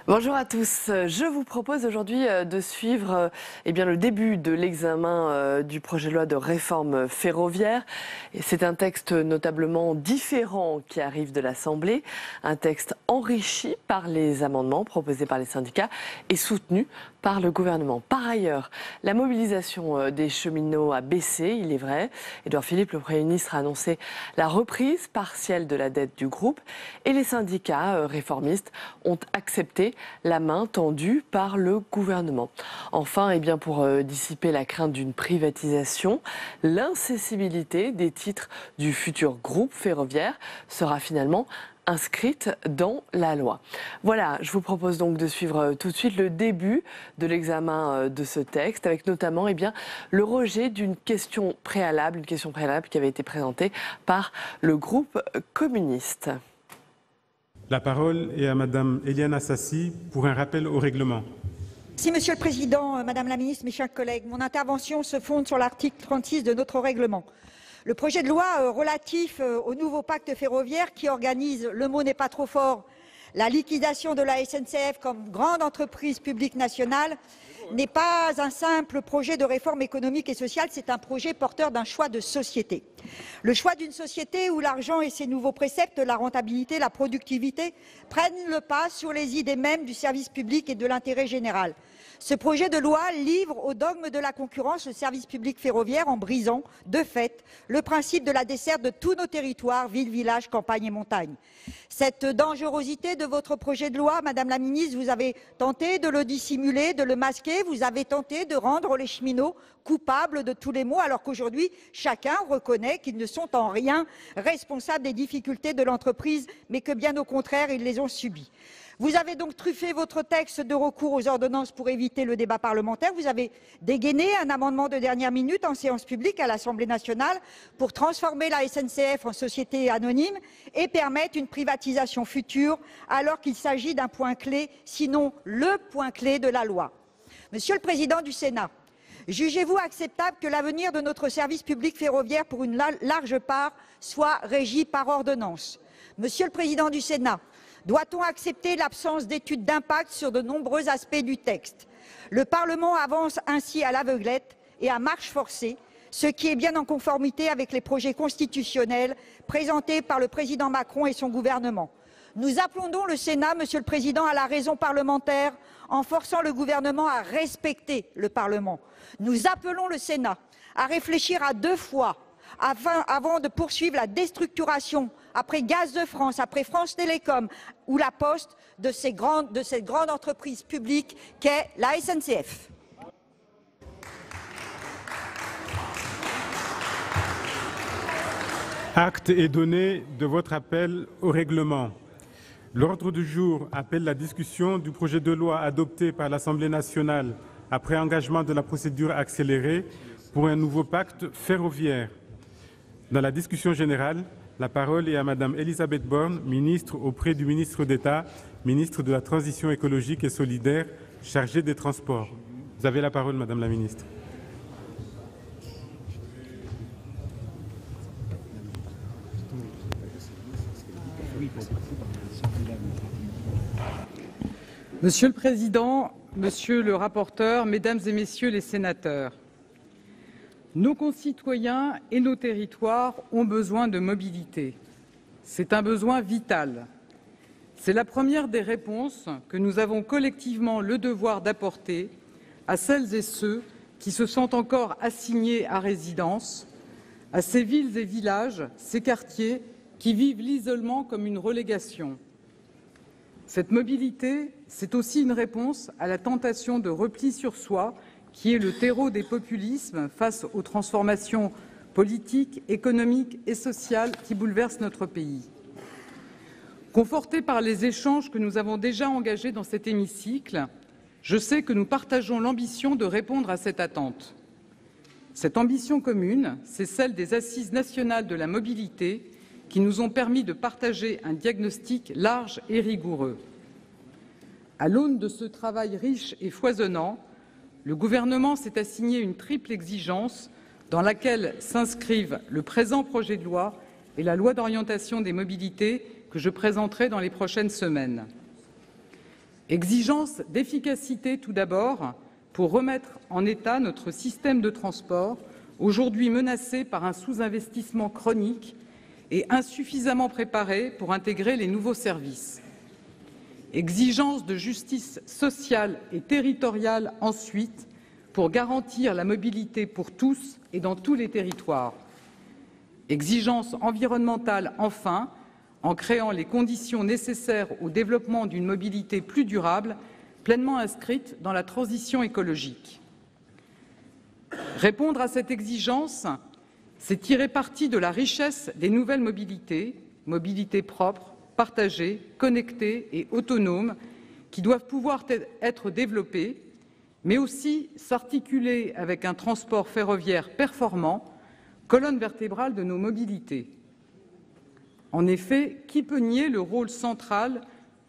Bonjour à tous. Je vous propose aujourd'hui de suivre le début de l'examen du projet de loi de réforme ferroviaire. C'est un texte notablement différent qui arrive de l'Assemblée, un texte enrichi par les amendements proposés par les syndicats et soutenu par le gouvernement. Par ailleurs, la mobilisation des cheminots a baissé, il est vrai. Édouard Philippe, le Premier ministre, a annoncé la reprise partielle de la dette du groupe et les syndicats réformistes ont accepté la main tendue par le gouvernement. Enfin, pour dissiper la crainte d'une privatisation, l'incessibilité des titres du futur groupe ferroviaire sera finalement inscrite dans la loi. Voilà, je vous propose donc de suivre tout de suite le début de l'examen de ce texte, avec notamment le rejet d'une question préalable, qui avait été présentée par le groupe communiste. La parole est à Madame Éliane Assassi pour un rappel au règlement. Merci Monsieur le Président, Madame la Ministre, mes chers collègues. Mon intervention se fonde sur l'article 36 de notre règlement. Le projet de loi relatif au nouveau pacte ferroviaire qui organise, le mot n'est pas trop fort, la liquidation de la SNCF comme grande entreprise publique nationale n'est pas un simple projet de réforme économique et sociale, c'est un projet porteur d'un choix de société. Le choix d'une société où l'argent et ses nouveaux préceptes, la rentabilité, la productivité, prennent le pas sur les idées mêmes du service public et de l'intérêt général. Ce projet de loi livre au dogme de la concurrence le service public ferroviaire en brisant, de fait, le principe de la desserte de tous nos territoires, villes, villages, campagnes et montagnes. Cette dangerosité de votre projet de loi, Madame la Ministre, vous avez tenté de le dissimuler, de le masquer, vous avez tenté de rendre les cheminots coupables de tous les maux, alors qu'aujourd'hui, chacun reconnaît qu'ils ne sont en rien responsables des difficultés de l'entreprise, mais que bien au contraire, ils les ont subies. Vous avez donc truffé votre texte de recours aux ordonnances pour éviter le débat parlementaire. Vous avez dégainé un amendement de dernière minute en séance publique à l'Assemblée nationale pour transformer la SNCF en société anonyme et permettre une privatisation future, alors qu'il s'agit d'un point clé, sinon le point clé de la loi. Monsieur le Président du Sénat, jugez-vous acceptable que l'avenir de notre service public ferroviaire, pour une large part, soit régi par ordonnance? Monsieur le Président du Sénat, doit-on accepter l'absence d'études d'impact sur de nombreux aspects du texte? Le Parlement avance ainsi à l'aveuglette et à marche forcée, ce qui est bien en conformité avec les projets constitutionnels présentés par le président Macron et son gouvernement. Nous appelons donc le Sénat, Monsieur le Président, à la raison parlementaire en forçant le gouvernement à respecter le Parlement. Nous appelons le Sénat à réfléchir à deux fois avant de poursuivre la déstructuration, après Gaz de France, après France Télécom ou La Poste, de cette grande entreprise publique qu'est la SNCF. Acte est donné de votre appel au règlement. L'ordre du jour appelle la discussion du projet de loi adopté par l'Assemblée nationale après engagement de la procédure accélérée pour un nouveau pacte ferroviaire. Dans la discussion générale, la parole est à Madame Elisabeth Borne, ministre auprès du ministre d'État, ministre de la Transition écologique et solidaire, chargée des Transports. Vous avez la parole, Madame la ministre. Monsieur le Président, Monsieur le rapporteur, Mesdames et Messieurs les sénateurs, nos concitoyens et nos territoires ont besoin de mobilité. C'est un besoin vital. C'est la première des réponses que nous avons collectivement le devoir d'apporter à celles et ceux qui se sentent encore assignés à résidence, à ces villes et villages, ces quartiers qui vivent l'isolement comme une relégation. Cette mobilité, c'est aussi une réponse à la tentation de repli sur soi qui est le terreau des populismes face aux transformations politiques, économiques et sociales qui bouleversent notre pays. Conforté par les échanges que nous avons déjà engagés dans cet hémicycle, je sais que nous partageons l'ambition de répondre à cette attente. Cette ambition commune, c'est celle des Assises nationales de la mobilité qui nous ont permis de partager un diagnostic large et rigoureux. À l'aune de ce travail riche et foisonnant, le gouvernement s'est assigné une triple exigence dans laquelle s'inscrivent le présent projet de loi et la loi d'orientation des mobilités que je présenterai dans les prochaines semaines. Exigence d'efficacité tout d'abord, pour remettre en état notre système de transport, aujourd'hui menacé par un sous-investissement chronique et insuffisamment préparé pour intégrer les nouveaux services. Exigence de justice sociale et territoriale ensuite, pour garantir la mobilité pour tous et dans tous les territoires. Exigence environnementale enfin, en créant les conditions nécessaires au développement d'une mobilité plus durable, pleinement inscrite dans la transition écologique. Répondre à cette exigence, c'est tirer parti de la richesse des nouvelles mobilités, mobilités propres, partagées, connectées et autonomes, qui doivent pouvoir être développées, mais aussi s'articuler avec un transport ferroviaire performant, colonne vertébrale de nos mobilités. En effet, qui peut nier le rôle central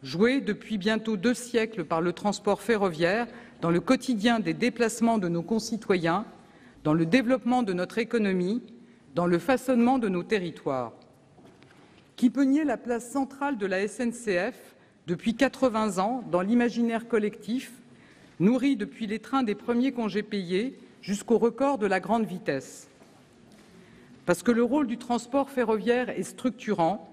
joué depuis bientôt 2 siècles par le transport ferroviaire dans le quotidien des déplacements de nos concitoyens, dans le développement de notre économie, dans le façonnement de nos territoires? Qui peut nier la place centrale de la SNCF depuis 80 ans dans l'imaginaire collectif, nourri depuis les trains des premiers congés payés jusqu'au record de la grande vitesse? Parce que le rôle du transport ferroviaire est structurant,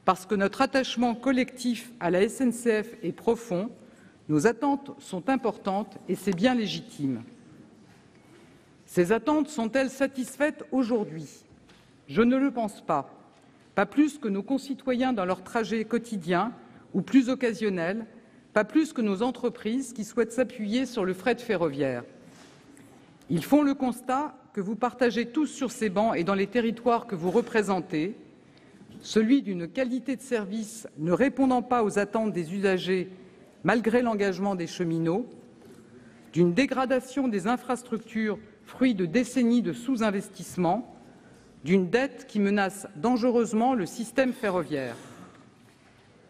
parce que notre attachement collectif à la SNCF est profond, nos attentes sont importantes et c'est bien légitime. Ces attentes sont-elles satisfaites aujourd'hui? Je ne le pense pas. Pas plus que nos concitoyens dans leur trajet quotidien ou plus occasionnel, pas plus que nos entreprises qui souhaitent s'appuyer sur le fret ferroviaire. Ils font le constat que vous partagez tous sur ces bancs et dans les territoires que vous représentez, celui d'une qualité de service ne répondant pas aux attentes des usagers malgré l'engagement des cheminots, d'une dégradation des infrastructures fruit de décennies de sous-investissement, d'une dette qui menace dangereusement le système ferroviaire.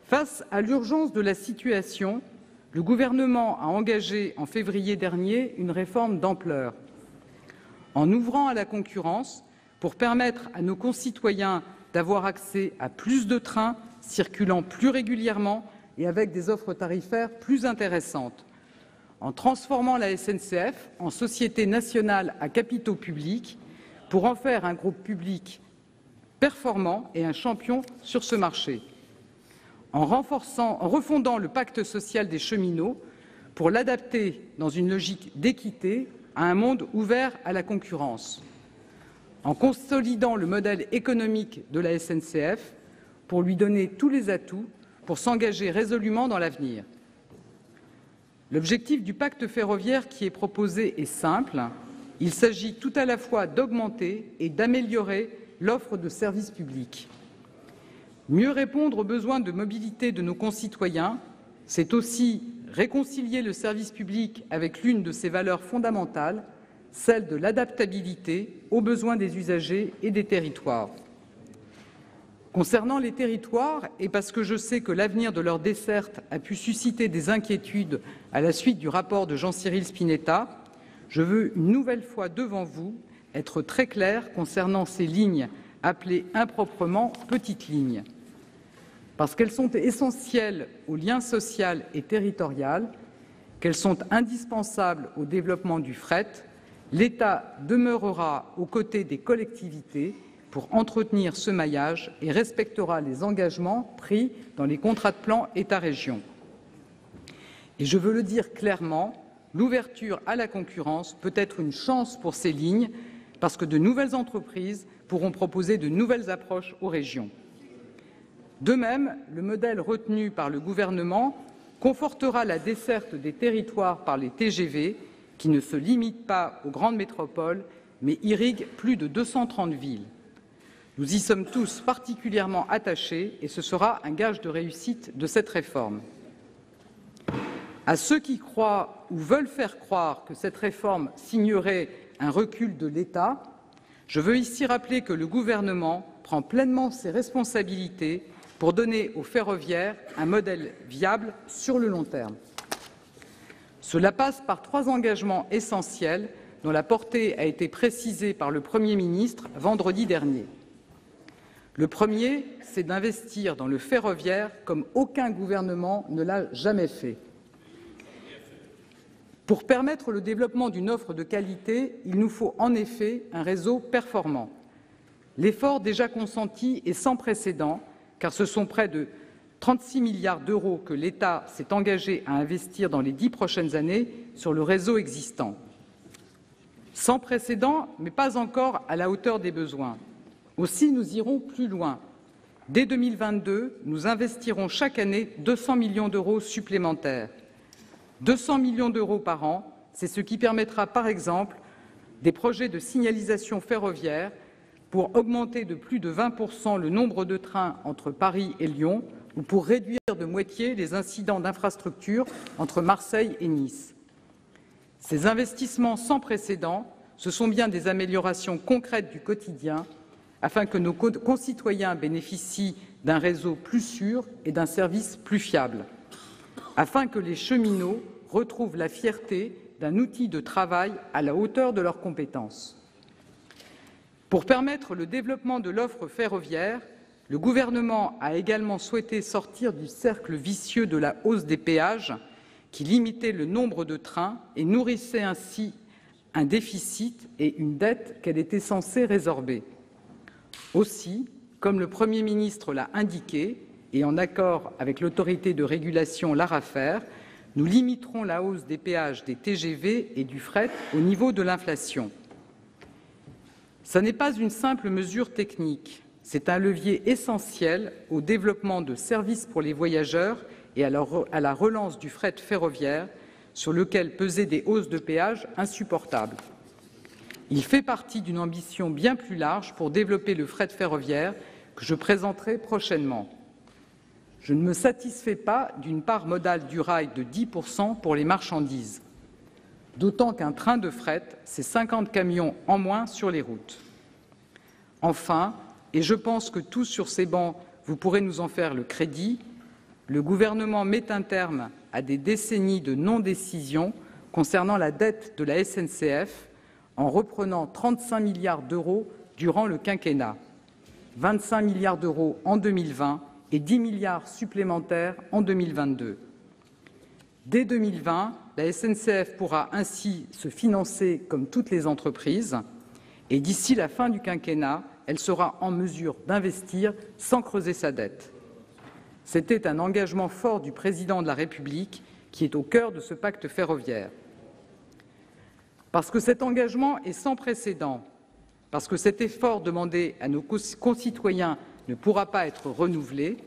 Face à l'urgence de la situation, le gouvernement a engagé en février dernier une réforme d'ampleur. En ouvrant à la concurrence pour permettre à nos concitoyens d'avoir accès à plus de trains circulant plus régulièrement et avec des offres tarifaires plus intéressantes, en transformant la SNCF en société nationale à capitaux publics pour en faire un groupe public performant et un champion sur ce marché, en refondant le pacte social des cheminots pour l'adapter dans une logique d'équité à un monde ouvert à la concurrence, en consolidant le modèle économique de la SNCF pour lui donner tous les atouts pour s'engager résolument dans l'avenir. L'objectif du pacte ferroviaire qui est proposé est simple. Il s'agit tout à la fois d'augmenter et d'améliorer l'offre de services publics. Mieux répondre aux besoins de mobilité de nos concitoyens, c'est aussi réconcilier le service public avec l'une de ses valeurs fondamentales, celle de l'adaptabilité aux besoins des usagers et des territoires. Concernant les territoires, et parce que je sais que l'avenir de leur desserte a pu susciter des inquiétudes à la suite du rapport de Jean-Cyril Spinetta, je veux une nouvelle fois devant vous être très clair concernant ces lignes appelées improprement petites lignes. Parce qu'elles sont essentielles au lien social et territorial, qu'elles sont indispensables au développement du fret, l'État demeurera aux côtés des collectivités pour entretenir ce maillage et respectera les engagements pris dans les contrats de plan État-région. Et je veux le dire clairement, l'ouverture à la concurrence peut être une chance pour ces lignes, parce que de nouvelles entreprises pourront proposer de nouvelles approches aux régions. De même, le modèle retenu par le gouvernement confortera la desserte des territoires par les TGV, qui ne se limitent pas aux grandes métropoles, mais irriguent plus de 230 villes. Nous y sommes tous particulièrement attachés et ce sera un gage de réussite de cette réforme. À ceux qui croient ou veulent faire croire que cette réforme signerait un recul de l'État, je veux ici rappeler que le gouvernement prend pleinement ses responsabilités pour donner au ferroviaire un modèle viable sur le long terme. Cela passe par 3 engagements essentiels dont la portée a été précisée par le Premier ministre vendredi dernier. Le premier, c'est d'investir dans le ferroviaire comme aucun gouvernement ne l'a jamais fait. Pour permettre le développement d'une offre de qualité, il nous faut en effet un réseau performant. L'effort déjà consenti est sans précédent, car ce sont près de 36 milliards d'euros que l'État s'est engagé à investir dans les 10 prochaines années sur le réseau existant. Sans précédent, mais pas encore à la hauteur des besoins. Aussi, nous irons plus loin. Dès 2022, nous investirons chaque année 200 millions d'euros supplémentaires. 200 millions d'euros par an, c'est ce qui permettra, par exemple, des projets de signalisation ferroviaire pour augmenter de plus de 20% le nombre de trains entre Paris et Lyon ou pour réduire de moitié les incidents d'infrastructure entre Marseille et Nice. Ces investissements sans précédent, ce sont bien des améliorations concrètes du quotidien afin que nos concitoyens bénéficient d'un réseau plus sûr et d'un service plus fiable, afin que les cheminots retrouvent la fierté d'un outil de travail à la hauteur de leurs compétences. Pour permettre le développement de l'offre ferroviaire, le gouvernement a également souhaité sortir du cercle vicieux de la hausse des péages qui limitait le nombre de trains et nourrissait ainsi un déficit et une dette qu'elle était censée résorber. Aussi, comme le Premier ministre l'a indiqué, et en accord avec l'autorité de régulation, l'ARAFER, nous limiterons la hausse des péages des TGV et du fret au niveau de l'inflation. Ce n'est pas une simple mesure technique, c'est un levier essentiel au développement de services pour les voyageurs et à la relance du fret ferroviaire, sur lequel pesaient des hausses de péages insupportables. Il fait partie d'une ambition bien plus large pour développer le fret ferroviaire que je présenterai prochainement. Je ne me satisfais pas d'une part modale du rail de 10% pour les marchandises, d'autant qu'un train de fret, c'est 50 camions en moins sur les routes. Enfin, et je pense que tous sur ces bancs, vous pourrez nous en faire le crédit, le gouvernement met un terme à des décennies de non-décision concernant la dette de la SNCF en reprenant 35 milliards d'euros durant le quinquennat, 25 milliards d'euros en 2020 et 10 milliards supplémentaires en 2022. Dès 2020, la SNCF pourra ainsi se financer comme toutes les entreprises et d'ici la fin du quinquennat, elle sera en mesure d'investir sans creuser sa dette. C'était un engagement fort du président de la République qui est au cœur de ce pacte ferroviaire. Parce que cet engagement est sans précédent, parce que cet effort demandé à nos concitoyens ne pourra pas être renouvelé,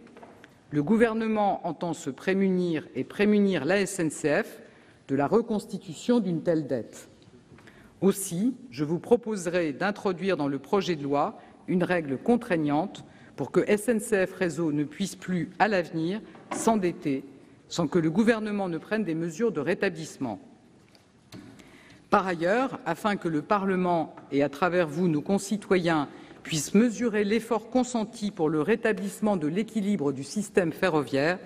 le gouvernement entend se prémunir et prémunir la SNCF de la reconstitution d'une telle dette. Aussi, je vous proposerai d'introduire dans le projet de loi une règle contraignante pour que SNCF Réseau ne puisse plus, à l'avenir, s'endetter sans que le gouvernement ne prenne des mesures de rétablissement. Par ailleurs, afin que le Parlement et, à travers vous, nos concitoyens, puissent mesurer l'effort consenti pour le rétablissement de l'équilibre du système ferroviaire,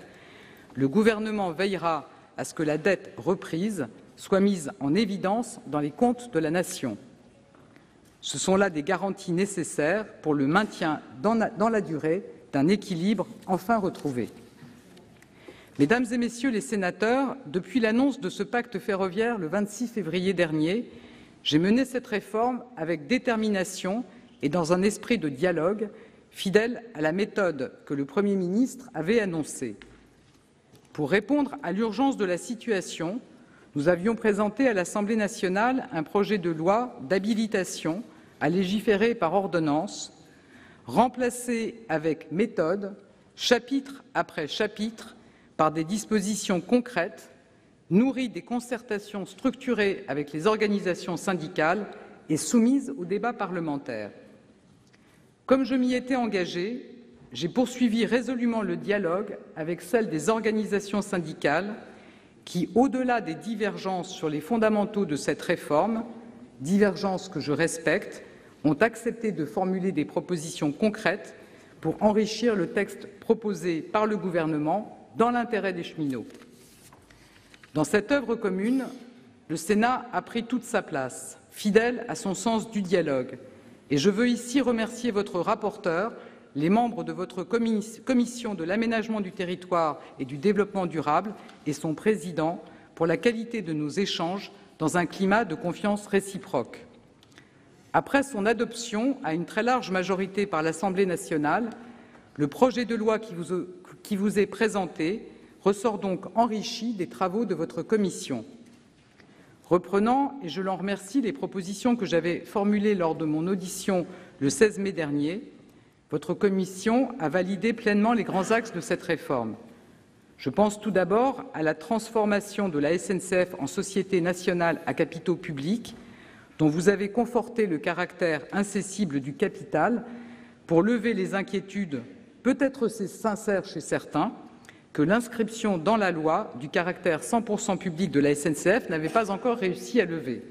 le gouvernement veillera à ce que la dette reprise soit mise en évidence dans les comptes de la Nation. Ce sont là des garanties nécessaires pour le maintien dans la durée d'un équilibre enfin retrouvé. Mesdames et Messieurs les sénateurs, depuis l'annonce de ce pacte ferroviaire le 26 février dernier, j'ai mené cette réforme avec détermination et dans un esprit de dialogue, fidèle à la méthode que le Premier ministre avait annoncée. Pour répondre à l'urgence de la situation, nous avions présenté à l'Assemblée nationale un projet de loi d'habilitation à légiférer par ordonnance, remplacé avec méthode, chapitre après chapitre, par des dispositions concrètes, nourries des concertations structurées avec les organisations syndicales et soumises au débat parlementaire. Comme je m'y étais engagée, j'ai poursuivi résolument le dialogue avec celles des organisations syndicales qui, au-delà des divergences sur les fondamentaux de cette réforme, divergences que je respecte, ont accepté de formuler des propositions concrètes pour enrichir le texte proposé par le gouvernement dans l'intérêt des cheminots. Dans cette œuvre commune, le Sénat a pris toute sa place, fidèle à son sens du dialogue. Et je veux ici remercier votre rapporteur, les membres de votre commission de l'aménagement du territoire et du développement durable et son président pour la qualité de nos échanges dans un climat de confiance réciproque. Après son adoption à une très large majorité par l'Assemblée nationale, le projet de loi qui vous est présenté ressort donc enrichi des travaux de votre commission. Reprenant, et je l'en remercie, les propositions que j'avais formulées lors de mon audition le 16 mai dernier, votre commission a validé pleinement les grands axes de cette réforme. Je pense tout d'abord à la transformation de la SNCF en société nationale à capitaux publics, dont vous avez conforté le caractère incessible du capital pour lever les inquiétudes, peut-être sincères chez certains, que l'inscription dans la loi du caractère 100% public de la SNCF n'avait pas encore réussi à lever.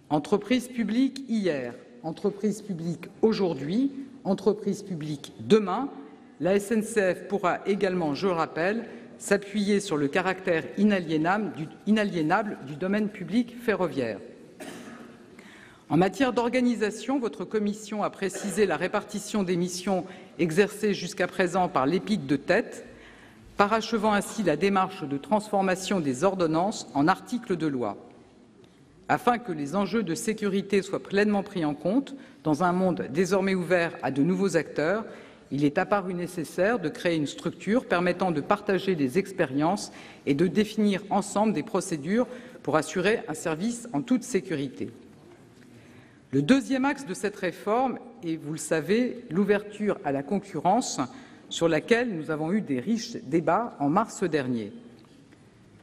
Entreprise publique hier, entreprise publique aujourd'hui, entreprise publique demain, la SNCF pourra également, je le rappelle, s'appuyer sur le caractère inaliénable du domaine public ferroviaire. En matière d'organisation, votre commission a précisé la répartition des missions exercées jusqu'à présent par l'EPIC de tête, parachevant ainsi la démarche de transformation des ordonnances en articles de loi. Afin que les enjeux de sécurité soient pleinement pris en compte, dans un monde désormais ouvert à de nouveaux acteurs, il est apparu nécessaire de créer une structure permettant de partager les expériences et de définir ensemble des procédures pour assurer un service en toute sécurité. Le deuxième axe de cette réforme est, vous le savez, l'ouverture à la concurrence, sur laquelle nous avons eu des riches débats en mars dernier.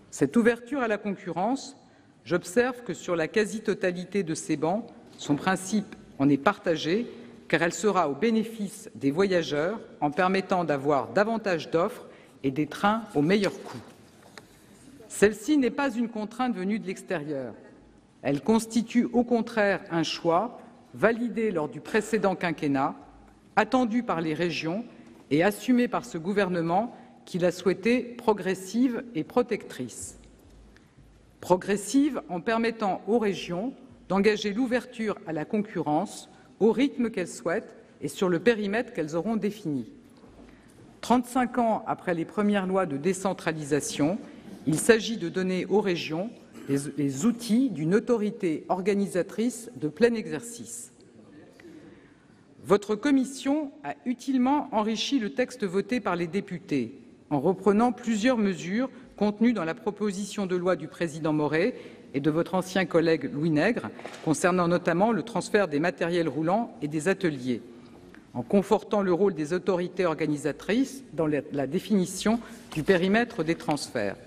Cette ouverture à la concurrence, j'observe que sur la quasi-totalité de ces bancs, son principe en est partagé, car elle sera au bénéfice des voyageurs en permettant d'avoir davantage d'offres et des trains au meilleur coût. Celle-ci n'est pas une contrainte venue de l'extérieur. Elle constitue au contraire un choix validé lors du précédent quinquennat, attendu par les régions et assumé par ce gouvernement qui l'a souhaitée progressive et protectrice. Progressive en permettant aux régions d'engager l'ouverture à la concurrence au rythme qu'elles souhaitent et sur le périmètre qu'elles auront défini. 35 ans après les premières lois de décentralisation, il s'agit de donner aux régions les outils d'une autorité organisatrice de plein exercice. Votre commission a utilement enrichi le texte voté par les députés en reprenant plusieurs mesures contenues dans la proposition de loi du président Maurey et de votre ancien collègue Louis Nègre, concernant notamment le transfert des matériels roulants et des ateliers, en confortant le rôle des autorités organisatrices dans la définition du périmètre des transferts.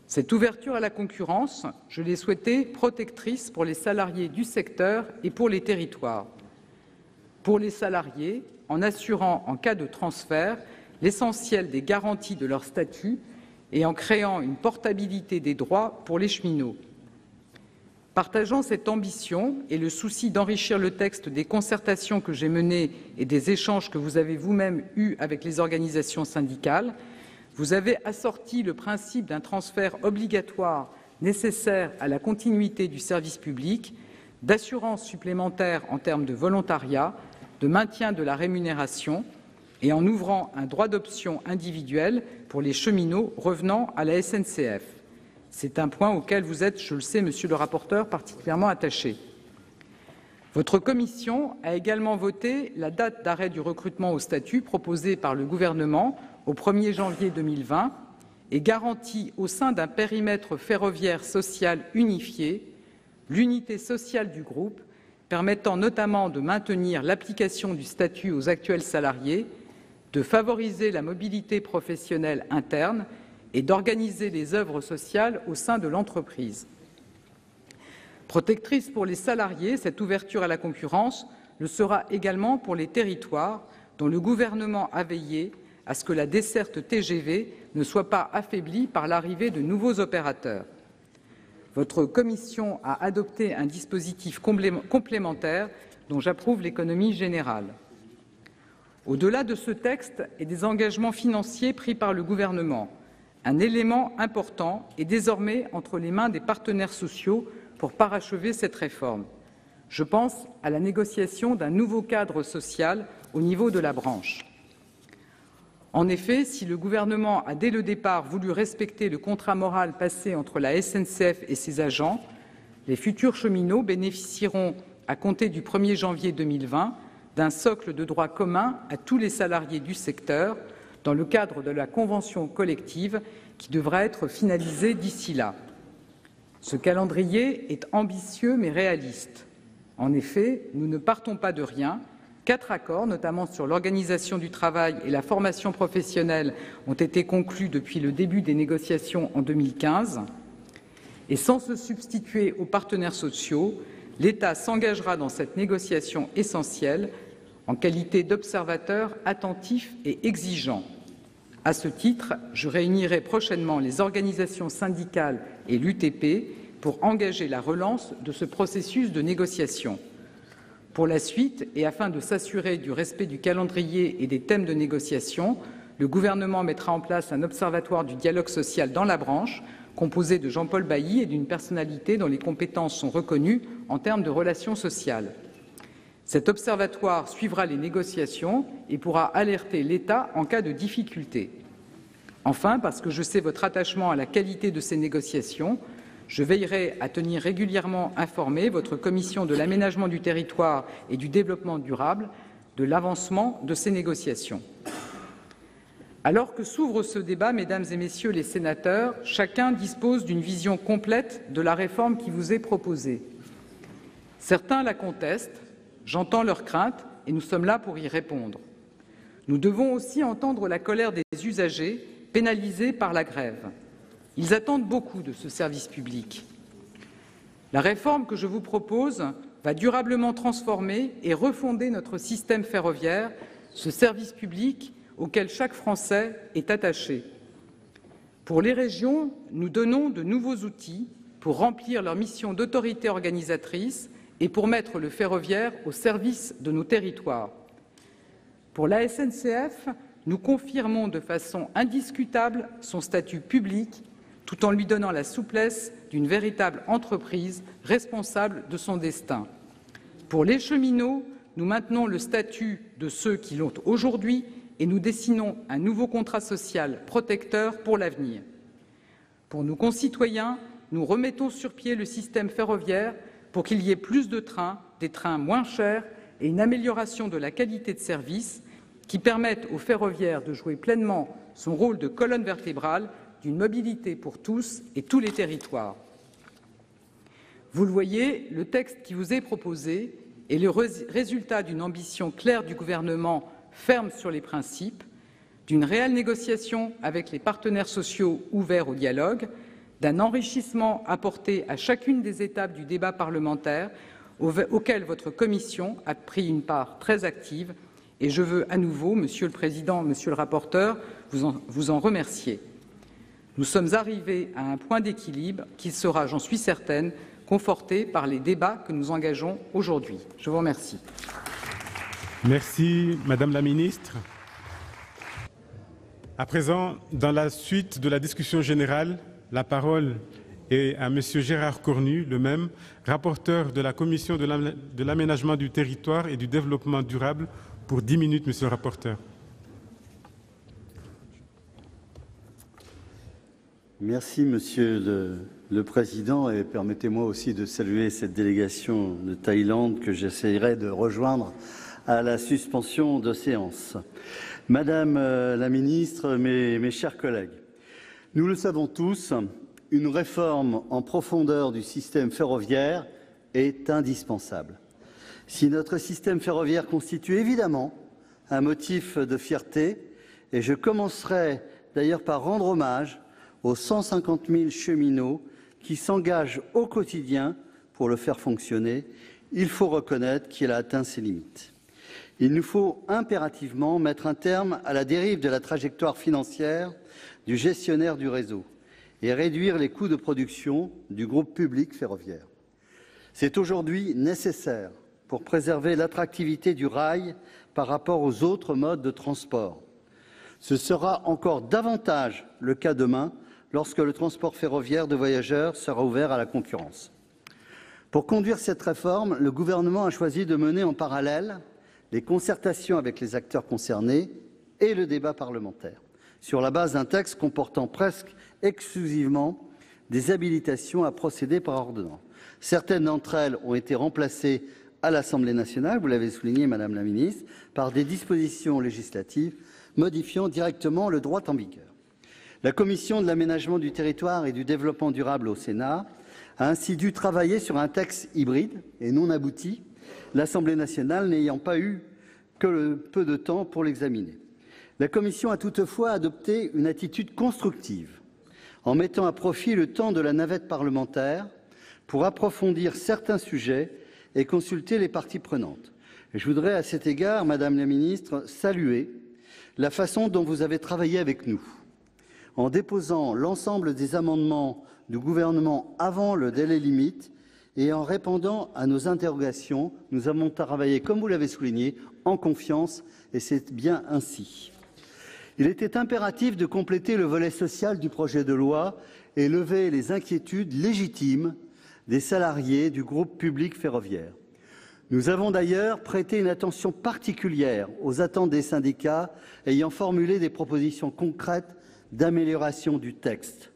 Cette ouverture à la concurrence, je l'ai souhaitée protectrice pour les salariés du secteur et pour les territoires. Pour les salariés, en assurant, en cas de transfert, l'essentiel des garanties de leur statut et en créant une portabilité des droits pour les cheminots. Partageant cette ambition et le souci d'enrichir le texte des concertations que j'ai menées et des échanges que vous avez vous-même eus avec les organisations syndicales, vous avez assorti le principe d'un transfert obligatoire nécessaire à la continuité du service public, d'assurance supplémentaire en termes de volontariat, de maintien de la rémunération et en ouvrant un droit d'option individuel pour les cheminots revenant à la SNCF. C'est un point auquel vous êtes, je le sais, monsieur le rapporteur, particulièrement attaché. Votre commission a également voté la date d'arrêt du recrutement au statut proposée par le gouvernement au 1er janvier 2020 et garantit au sein d'un périmètre ferroviaire social unifié l'unité sociale du groupe, permettant notamment de maintenir l'application du statut aux actuels salariés, de favoriser la mobilité professionnelle interne et d'organiser les œuvres sociales au sein de l'entreprise. Protectrice pour les salariés, cette ouverture à la concurrence le sera également pour les territoires dont le gouvernement a veillé à ce que la desserte TGV ne soit pas affaiblie par l'arrivée de nouveaux opérateurs. Votre commission a adopté un dispositif complémentaire dont j'approuve l'économie générale. Au-delà de ce texte et des engagements financiers pris par le gouvernement, Un élément important est désormais entre les mains des partenaires sociaux pour parachever cette réforme. Je pense à la négociation d'un nouveau cadre social au niveau de la branche. En effet, si le gouvernement a dès le départ voulu respecter le contrat moral passé entre la SNCF et ses agents, les futurs cheminots bénéficieront, à compter du 1er janvier 2020, d'un socle de droits communs à tous les salariés du secteur, dans le cadre de la convention collective qui devra être finalisée d'ici là. Ce calendrier est ambitieux mais réaliste. En effet, nous ne partons pas de rien. 4 accords, notamment sur l'organisation du travail et la formation professionnelle, ont été conclus depuis le début des négociations en 2015. Et sans se substituer aux partenaires sociaux, l'État s'engagera dans cette négociation essentielle en qualité d'observateur attentif et exigeant. À ce titre, je réunirai prochainement les organisations syndicales et l'UTP pour engager la relance de ce processus de négociation. Pour la suite, et afin de s'assurer du respect du calendrier et des thèmes de négociation, le gouvernement mettra en place un observatoire du dialogue social dans la branche, composé de Jean-Paul Bailly et d'une personnalité dont les compétences sont reconnues en termes de relations sociales. Cet observatoire suivra les négociations et pourra alerter l'État en cas de difficulté. Enfin, parce que je sais votre attachement à la qualité de ces négociations, je veillerai à tenir régulièrement informée votre commission de l'aménagement du territoire et du développement durable de l'avancement de ces négociations. Alors que s'ouvre ce débat, mesdames et messieurs les sénateurs, chacun dispose d'une vision complète de la réforme qui vous est proposée. Certains la contestent. J'entends leurs craintes et nous sommes là pour y répondre. Nous devons aussi entendre la colère des usagers pénalisés par la grève. Ils attendent beaucoup de ce service public. La réforme que je vous propose va durablement transformer et refonder notre système ferroviaire, ce service public auquel chaque Français est attaché. Pour les régions, nous donnons de nouveaux outils pour remplir leur mission d'autorité organisatrice et pour mettre le ferroviaire au service de nos territoires. Pour la SNCF, nous confirmons de façon indiscutable son statut public, tout en lui donnant la souplesse d'une véritable entreprise responsable de son destin. Pour les cheminots, nous maintenons le statut de ceux qui l'ont aujourd'hui et nous dessinons un nouveau contrat social protecteur pour l'avenir. Pour nos concitoyens, nous remettons sur pied le système ferroviaire pour qu'il y ait plus de trains, des trains moins chers et une amélioration de la qualité de service qui permettent au ferroviaire de jouer pleinement son rôle de colonne vertébrale d'une mobilité pour tous et tous les territoires. Vous le voyez, le texte qui vous est proposé est le résultat d'une ambition claire du gouvernement ferme sur les principes, d'une réelle négociation avec les partenaires sociaux ouverts au dialogue, d'un enrichissement apporté à chacune des étapes du débat parlementaire auquel votre commission a pris une part très active et je veux à nouveau, Monsieur le Président, Monsieur le rapporteur, vous en remercier. Nous sommes arrivés à un point d'équilibre qui sera, j'en suis certaine, conforté par les débats que nous engageons aujourd'hui. Je vous remercie. Merci, Madame la Ministre. À présent, dans la suite de la discussion générale, la parole est à Monsieur Gérard Cornu, le même, rapporteur de la Commission de l'aménagement du territoire et du développement durable, pour 10 minutes, Monsieur le rapporteur. Merci, Monsieur le Président, et permettez-moi aussi de saluer cette délégation de Thaïlande que j'essayerai de rejoindre à la suspension de séance. Madame la Ministre, mes chers collègues, nous le savons tous, une réforme en profondeur du système ferroviaire est indispensable. Si notre système ferroviaire constitue évidemment un motif de fierté, et je commencerai d'ailleurs par rendre hommage aux 150 000 cheminots qui s'engagent au quotidien pour le faire fonctionner, il faut reconnaître qu'il a atteint ses limites. Il nous faut impérativement mettre un terme à la dérive de la trajectoire financière du gestionnaire du réseau et réduire les coûts de production du groupe public ferroviaire. C'est aujourd'hui nécessaire pour préserver l'attractivité du rail par rapport aux autres modes de transport. Ce sera encore davantage le cas demain lorsque le transport ferroviaire de voyageurs sera ouvert à la concurrence. Pour conduire cette réforme, le gouvernement a choisi de mener en parallèle les concertations avec les acteurs concernés et le débat parlementaire, sur la base d'un texte comportant presque exclusivement des habilitations à procéder par ordonnance. Certaines d'entre elles ont été remplacées à l'Assemblée nationale, vous l'avez souligné, Madame la Ministre, par des dispositions législatives modifiant directement le droit en vigueur. La Commission de l'aménagement du territoire et du développement durable au Sénat a ainsi dû travailler sur un texte hybride et non abouti, l'Assemblée nationale n'ayant pas eu que peu de temps pour l'examiner. La Commission a toutefois adopté une attitude constructive en mettant à profit le temps de la navette parlementaire pour approfondir certains sujets et consulter les parties prenantes. Et je voudrais à cet égard, Madame la Ministre, saluer la façon dont vous avez travaillé avec nous. En déposant l'ensemble des amendements du gouvernement avant le délai limite et en répondant à nos interrogations, nous avons travaillé, comme vous l'avez souligné, en confiance, et c'est bien ainsi. Il était impératif de compléter le volet social du projet de loi et lever les inquiétudes légitimes des salariés du groupe public ferroviaire. Nous avons d'ailleurs prêté une attention particulière aux attentes des syndicats ayant formulé des propositions concrètes d'amélioration du texte.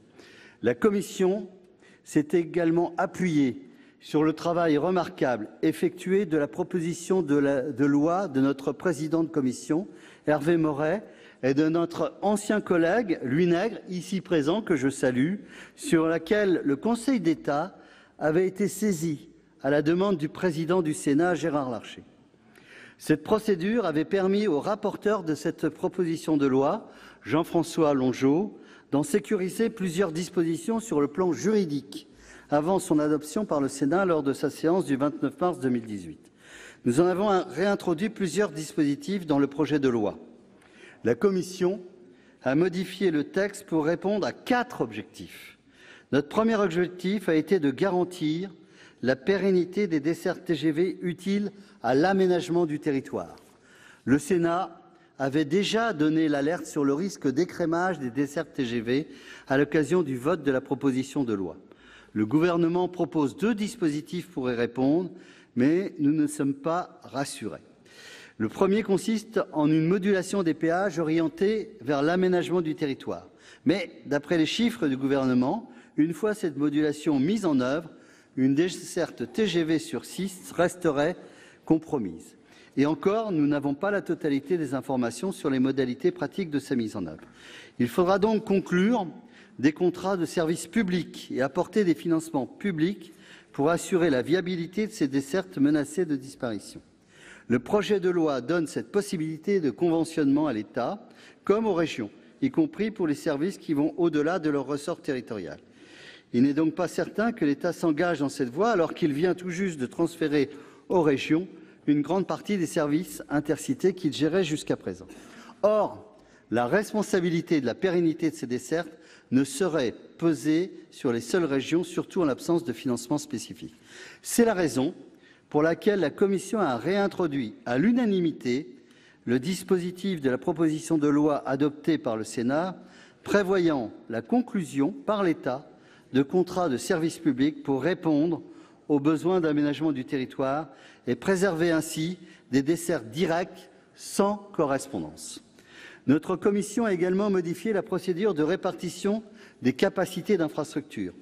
La Commission s'est également appuyée sur le travail remarquable effectué de la proposition de loi de notre président de commission, Hervé Maurey, et de notre ancien collègue, Louis Nègre, ici présent, que je salue, sur laquelle le Conseil d'État avait été saisi à la demande du président du Sénat, Gérard Larcher. Cette procédure avait permis au rapporteur de cette proposition de loi, Jean-François Longeot, d'en sécuriser plusieurs dispositions sur le plan juridique avant son adoption par le Sénat lors de sa séance du 29 mars 2018. Nous en avons réintroduit plusieurs dispositifs dans le projet de loi. La Commission a modifié le texte pour répondre à 4 objectifs. Notre premier objectif a été de garantir la pérennité des dessertes TGV utiles à l'aménagement du territoire. Le Sénat avait déjà donné l'alerte sur le risque d'écrémage des dessertes TGV à l'occasion du vote de la proposition de loi. Le gouvernement propose 2 dispositifs pour y répondre, mais nous ne sommes pas rassurés. Le premier consiste en une modulation des péages orientée vers l'aménagement du territoire. Mais, d'après les chiffres du gouvernement, une fois cette modulation mise en œuvre, une desserte TGV sur 6 resterait compromise. Et encore, nous n'avons pas la totalité des informations sur les modalités pratiques de sa mise en œuvre. Il faudra donc conclure des contrats de service public et apporter des financements publics pour assurer la viabilité de ces dessertes menacées de disparition. Le projet de loi donne cette possibilité de conventionnement à l'État comme aux régions, y compris pour les services qui vont au-delà de leur ressort territorial. Il n'est donc pas certain que l'État s'engage dans cette voie alors qu'il vient tout juste de transférer aux régions une grande partie des services intercités qu'il gérait jusqu'à présent. Or, la responsabilité de la pérennité de ces dessertes ne saurait peser sur les seules régions, surtout en l'absence de financement spécifique. C'est la raison pour laquelle la Commission a réintroduit à l'unanimité le dispositif de la proposition de loi adoptée par le Sénat, prévoyant la conclusion par l'État de contrats de service public pour répondre aux besoins d'aménagement du territoire et préserver ainsi des dessertes directes sans correspondance. Notre commission a également modifié la procédure de répartition des capacités d'infrastructure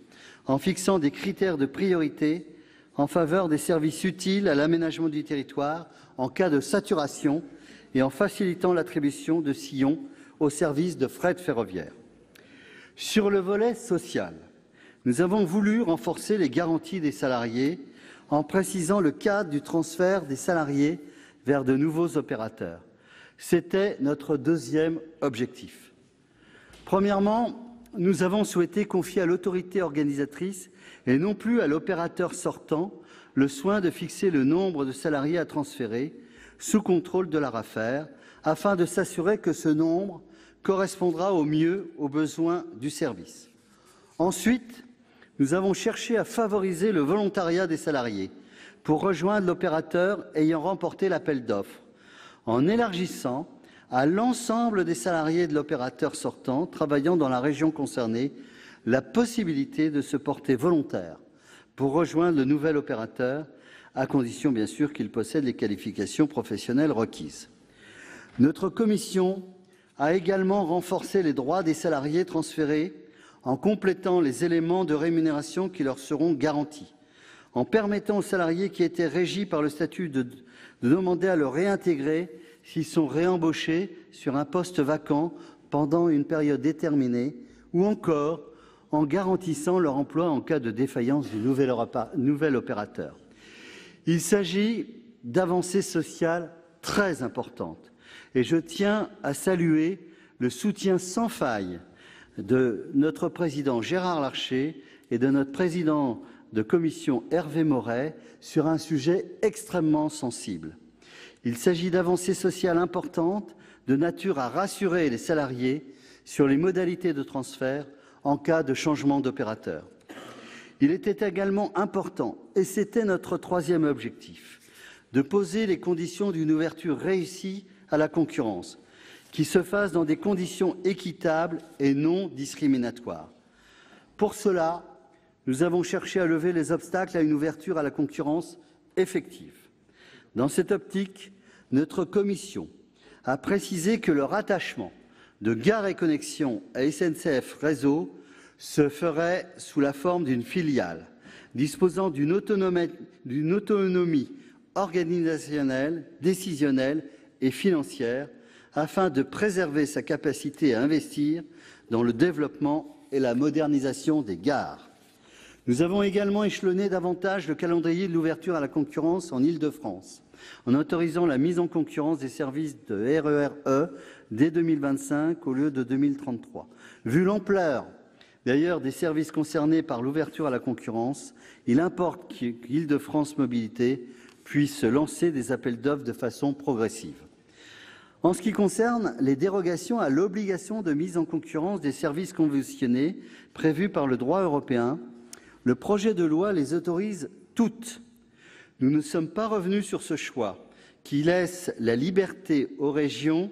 en fixant des critères de priorité en faveur des services utiles à l'aménagement du territoire en cas de saturation et en facilitant l'attribution de sillons aux services de fret ferroviaire. Sur le volet social, nous avons voulu renforcer les garanties des salariés en précisant le cadre du transfert des salariés vers de nouveaux opérateurs. C'était notre deuxième objectif. Premièrement, nous avons souhaité confier à l'autorité organisatrice et non plus à l'opérateur sortant le soin de fixer le nombre de salariés à transférer sous contrôle de l'ARAFER afin de s'assurer que ce nombre correspondra au mieux aux besoins du service. Ensuite, nous avons cherché à favoriser le volontariat des salariés pour rejoindre l'opérateur ayant remporté l'appel d'offres, en élargissant à l'ensemble des salariés de l'opérateur sortant travaillant dans la région concernée la possibilité de se porter volontaire pour rejoindre le nouvel opérateur, à condition bien sûr qu'il possède les qualifications professionnelles requises. Notre commission a également renforcé les droits des salariés transférés en complétant les éléments de rémunération qui leur seront garantis, en permettant aux salariés qui étaient régis par le statut de demander à le réintégrer s'ils sont réembauchés sur un poste vacant pendant une période déterminée, ou encore en garantissant leur emploi en cas de défaillance du nouvel opérateur. Il s'agit d'avancées sociales très importantes et je tiens à saluer le soutien sans faille de notre président Gérard Larcher et de notre président de commission Hervé Maurey sur un sujet extrêmement sensible. Il s'agit d'avancées sociales importantes de nature à rassurer les salariés sur les modalités de transfert en cas de changement d'opérateur. Il était également important, et c'était notre troisième objectif, de poser les conditions d'une ouverture réussie à la concurrence, qui se fasse dans des conditions équitables et non discriminatoires. Pour cela, nous avons cherché à lever les obstacles à une ouverture à la concurrence effective. Dans cette optique, notre commission a précisé que le rattachement de Gares & Connexions à SNCF Réseau se ferait sous la forme d'une filiale disposant d'une autonomie organisationnelle, décisionnelle et financière afin de préserver sa capacité à investir dans le développement et la modernisation des gares. Nous avons également échelonné davantage le calendrier de l'ouverture à la concurrence en Île-de-France, en autorisant la mise en concurrence des services de RER E dès 2025 au lieu de 2033. Vu l'ampleur d'ailleurs des services concernés par l'ouverture à la concurrence, il importe qu'Île-de-France Mobilité puisse lancer des appels d'offres de façon progressive. En ce qui concerne les dérogations à l'obligation de mise en concurrence des services conventionnés prévus par le droit européen, le projet de loi les autorise toutes. Nous ne sommes pas revenus sur ce choix, qui laisse la liberté aux régions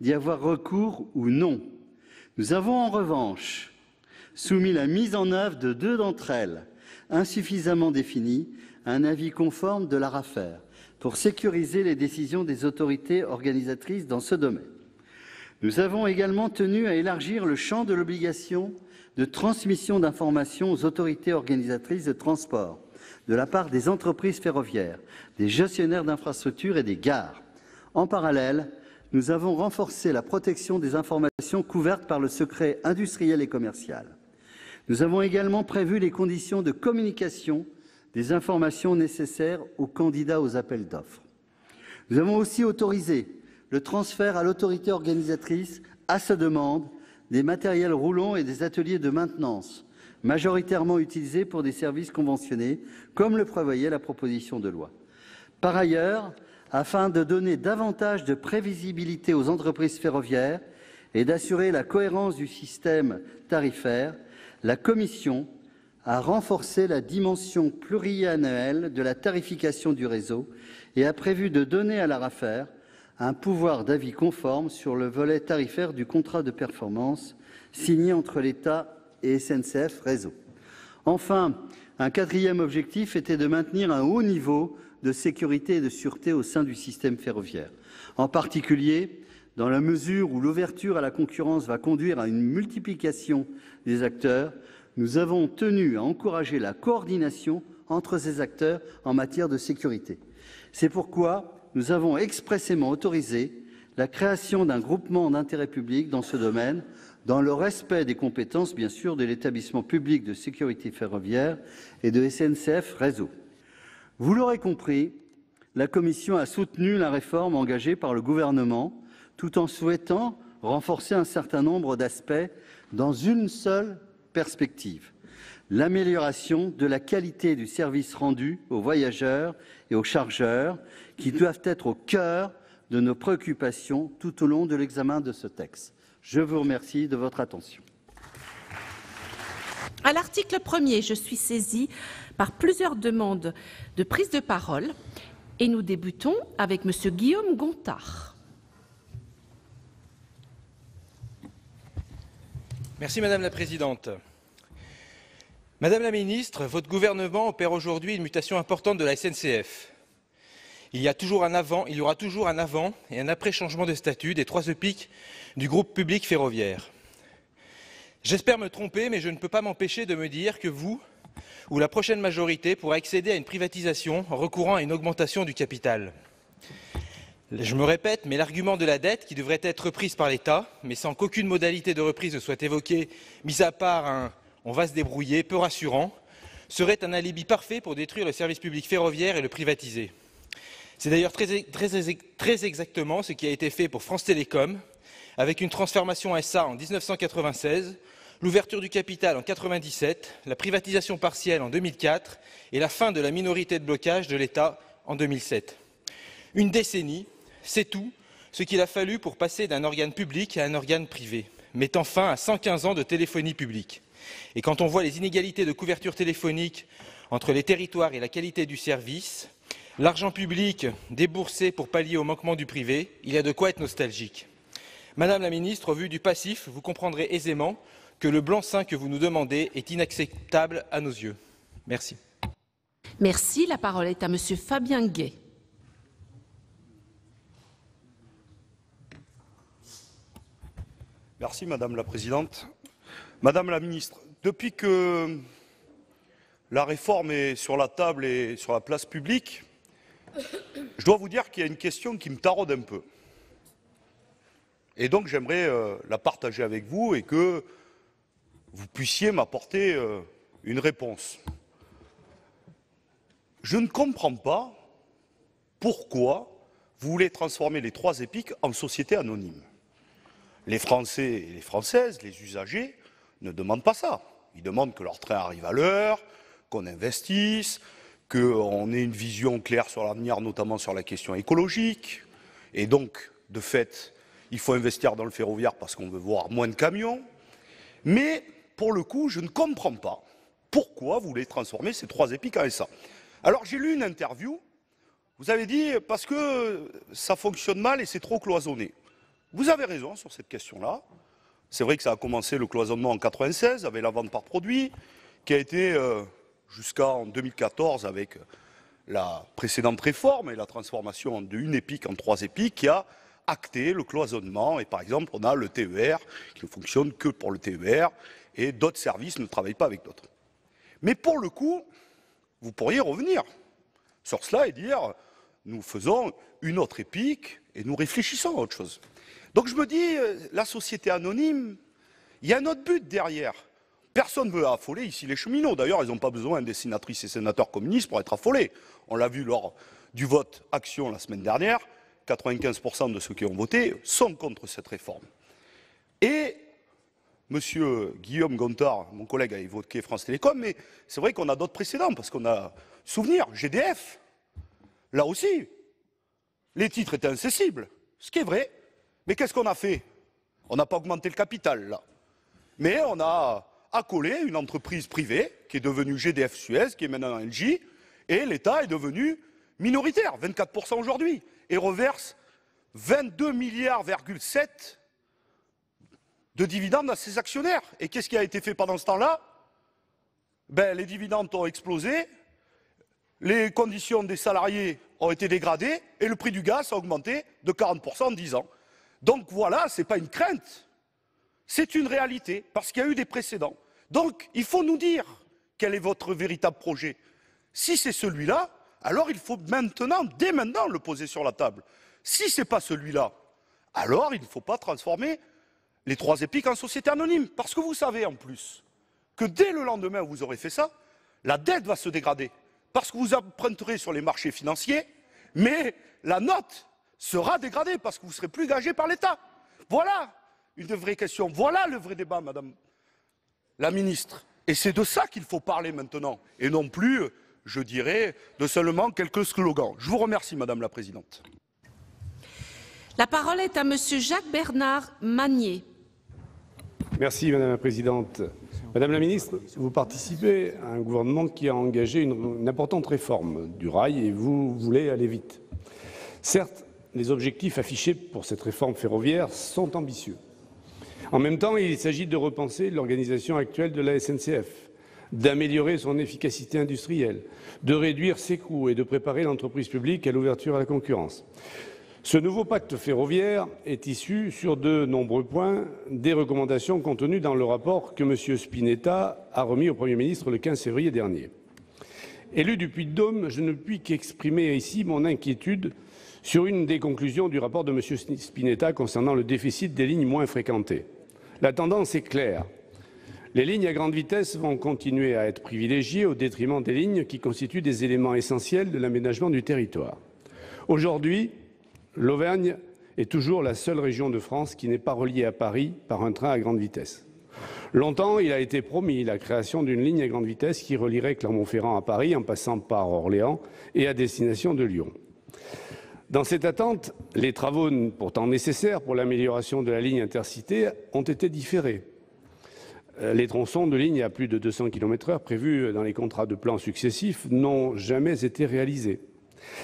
d'y avoir recours ou non. Nous avons en revanche soumis la mise en œuvre de deux d'entre elles, insuffisamment définies, à un avis conforme de l'ARAFER, pour sécuriser les décisions des autorités organisatrices dans ce domaine. Nous avons également tenu à élargir le champ de l'obligation de transmission d'informations aux autorités organisatrices de transport de la part des entreprises ferroviaires, des gestionnaires d'infrastructures et des gares. En parallèle, nous avons renforcé la protection des informations couvertes par le secret industriel et commercial. Nous avons également prévu les conditions de communication des informations nécessaires aux candidats aux appels d'offres. Nous avons aussi autorisé le transfert à l'autorité organisatrice, à sa demande, des matériels roulants et des ateliers de maintenance, majoritairement utilisés pour des services conventionnés, comme le prévoyait la proposition de loi. Par ailleurs, afin de donner davantage de prévisibilité aux entreprises ferroviaires et d'assurer la cohérence du système tarifaire, la Commission a renforcé la dimension pluriannuelle de la tarification du réseau et a prévu de donner à l'ARAFER un pouvoir d'avis conforme sur le volet tarifaire du contrat de performance signé entre l'État et SNCF Réseau. Enfin, un quatrième objectif était de maintenir un haut niveau de sécurité et de sûreté au sein du système ferroviaire. En particulier, dans la mesure où l'ouverture à la concurrence va conduire à une multiplication des acteurs, nous avons tenu à encourager la coordination entre ces acteurs en matière de sécurité. C'est pourquoi nous avons expressément autorisé la création d'un groupement d'intérêt public dans ce domaine, dans le respect des compétences, bien sûr, de l'établissement public de sécurité ferroviaire et de SNCF Réseau. Vous l'aurez compris, la Commission a soutenu la réforme engagée par le gouvernement, tout en souhaitant renforcer un certain nombre d'aspects dans une seule perspective: l'amélioration de la qualité du service rendu aux voyageurs et aux chargeurs, qui doivent être au cœur de nos préoccupations tout au long de l'examen de ce texte. Je vous remercie de votre attention. À l'article 1er, je suis saisie par plusieurs demandes de prise de parole et nous débutons avec Monsieur Guillaume Gontard. Merci Madame la Présidente. Madame la Ministre, votre gouvernement opère aujourd'hui une mutation importante de la SNCF. Il y aura toujours un avant et un après changement de statut des 3 EPIC du groupe public ferroviaire. J'espère me tromper, mais je ne peux pas m'empêcher de me dire que vous, ou la prochaine majorité, pourra accéder à une privatisation en recourant à une augmentation du capital. Je me répète, mais l'argument de la dette, qui devrait être reprise par l'État, mais sans qu'aucune modalité de reprise ne soit évoquée, mis à part un « on va se débrouiller » peu rassurant, serait un alibi parfait pour détruire le service public ferroviaire et le privatiser. C'est d'ailleurs très exactement ce qui a été fait pour France Télécom, avec une transformation SA en 1996, l'ouverture du capital en 1997, la privatisation partielle en 2004 et la fin de la minorité de blocage de l'État en 2007. Une décennie, c'est tout ce qu'il a fallu pour passer d'un organe public à un organe privé, mettant fin à 115 ans de téléphonie publique. Et quand on voit les inégalités de couverture téléphonique entre les territoires et la qualité du service, l'argent public déboursé pour pallier au manquement du privé, il y a de quoi être nostalgique. Madame la Ministre, au vu du passif, vous comprendrez aisément que le blanc-seing que vous nous demandez est inacceptable à nos yeux. Merci. Merci. La parole est à Monsieur Fabien Gay. Merci Madame la Présidente. Madame la Ministre, depuis que la réforme est sur la table et sur la place publique, je dois vous dire qu'il y a une question qui me taraude un peu. Et donc j'aimerais la partager avec vous et que vous puissiez m'apporter une réponse. Je ne comprends pas pourquoi vous voulez transformer les 3 EPIC en sociétés anonymes. Les Français et les Françaises, les usagers, ne demandent pas ça. Ils demandent que leur train arrive à l'heure, qu'on investisse, qu'on ait une vision claire sur l'avenir, notamment sur la question écologique. Et donc, de fait, il faut investir dans le ferroviaire parce qu'on veut voir moins de camions. Mais, pour le coup, je ne comprends pas pourquoi vous voulez transformer ces 3 EPIC en SA. Alors, j'ai lu une interview. Vous avez dit parce que ça fonctionne mal et c'est trop cloisonné. Vous avez raison sur cette question-là. C'est vrai que ça a commencé le cloisonnement en 1996 avec la vente par produit, qui a été jusqu'en 2014 avec la précédente réforme et la transformation d'une EPIC en 3 EPIC qui a acté le cloisonnement. Et par exemple, on a le TER qui ne fonctionne que pour le TER et d'autres services ne travaillent pas avec d'autres. Mais pour le coup, vous pourriez revenir sur cela et dire nous faisons une autre EPIC et nous réfléchissons à autre chose. Donc je me dis, la société anonyme, il y a un autre but derrière. Personne ne veut affoler ici les cheminots. D'ailleurs, ils n'ont pas besoin des sénatrices et sénateurs communistes pour être affolés. On l'a vu lors du vote Action la semaine dernière, 95% de ceux qui ont voté sont contre cette réforme. Et M. Guillaume Gontard, mon collègue, a évoqué France Télécom, mais c'est vrai qu'on a d'autres précédents, parce qu'on a souvenir, GDF, là aussi, les titres étaient incessibles, ce qui est vrai. Mais qu'est-ce qu'on a fait? On n'a pas augmenté le capital, là. Mais on a accolé une entreprise privée qui est devenue GDF Suez, qui est maintenant Engie, et l'État est devenu minoritaire, 24% aujourd'hui, et reverse 22,7 milliards de dividendes à ses actionnaires. Et qu'est-ce qui a été fait pendant ce temps-là? Les dividendes ont explosé, les conditions des salariés ont été dégradées, et le prix du gaz a augmenté de 40% en 10 ans. Donc voilà, ce n'est pas une crainte, c'est une réalité, parce qu'il y a eu des précédents. Donc il faut nous dire quel est votre véritable projet. Si c'est celui-là, alors il faut maintenant, dès maintenant, le poser sur la table. Si ce n'est pas celui-là, alors il ne faut pas transformer les 3 EPIC en société anonyme. Parce que vous savez en plus que dès le lendemain où vous aurez fait ça, la dette va se dégrader. Parce que vous emprunterez sur les marchés financiers, mais la note sera dégradée parce que vous ne serez plus gagé par l'État. Voilà une vraie question. Voilà le vrai débat, Madame la Ministre. Et c'est de ça qu'il faut parler maintenant. Et non plus, je dirais, de seulement quelques slogans. Je vous remercie, Madame la Présidente. La parole est à Monsieur Jacques-Bernard Magnier. Merci, Madame la Présidente. Madame la Ministre, vous participez à un gouvernement qui a engagé une importante réforme du rail et vous voulez aller vite. Certes, les objectifs affichés pour cette réforme ferroviaire sont ambitieux. En même temps, il s'agit de repenser l'organisation actuelle de la SNCF, d'améliorer son efficacité industrielle, de réduire ses coûts et de préparer l'entreprise publique à l'ouverture à la concurrence. Ce nouveau pacte ferroviaire est issu, sur de nombreux points, des recommandations contenues dans le rapport que M. Spinetta a remis au Premier ministre le 15 février dernier. Élu du Puy-de-Dôme, je ne puis qu'exprimer ici mon inquiétude sur une des conclusions du rapport de M. Spinetta concernant le déficit des lignes moins fréquentées. La tendance est claire. Les lignes à grande vitesse vont continuer à être privilégiées au détriment des lignes qui constituent des éléments essentiels de l'aménagement du territoire. Aujourd'hui, l'Auvergne est toujours la seule région de France qui n'est pas reliée à Paris par un train à grande vitesse. Longtemps, il a été promis la création d'une ligne à grande vitesse qui relierait Clermont-Ferrand à Paris en passant par Orléans et à destination de Lyon. Dans cette attente, les travaux pourtant nécessaires pour l'amélioration de la ligne intercité ont été différés. Les tronçons de lignes à plus de 200 km/h prévus dans les contrats de plan successifs n'ont jamais été réalisés.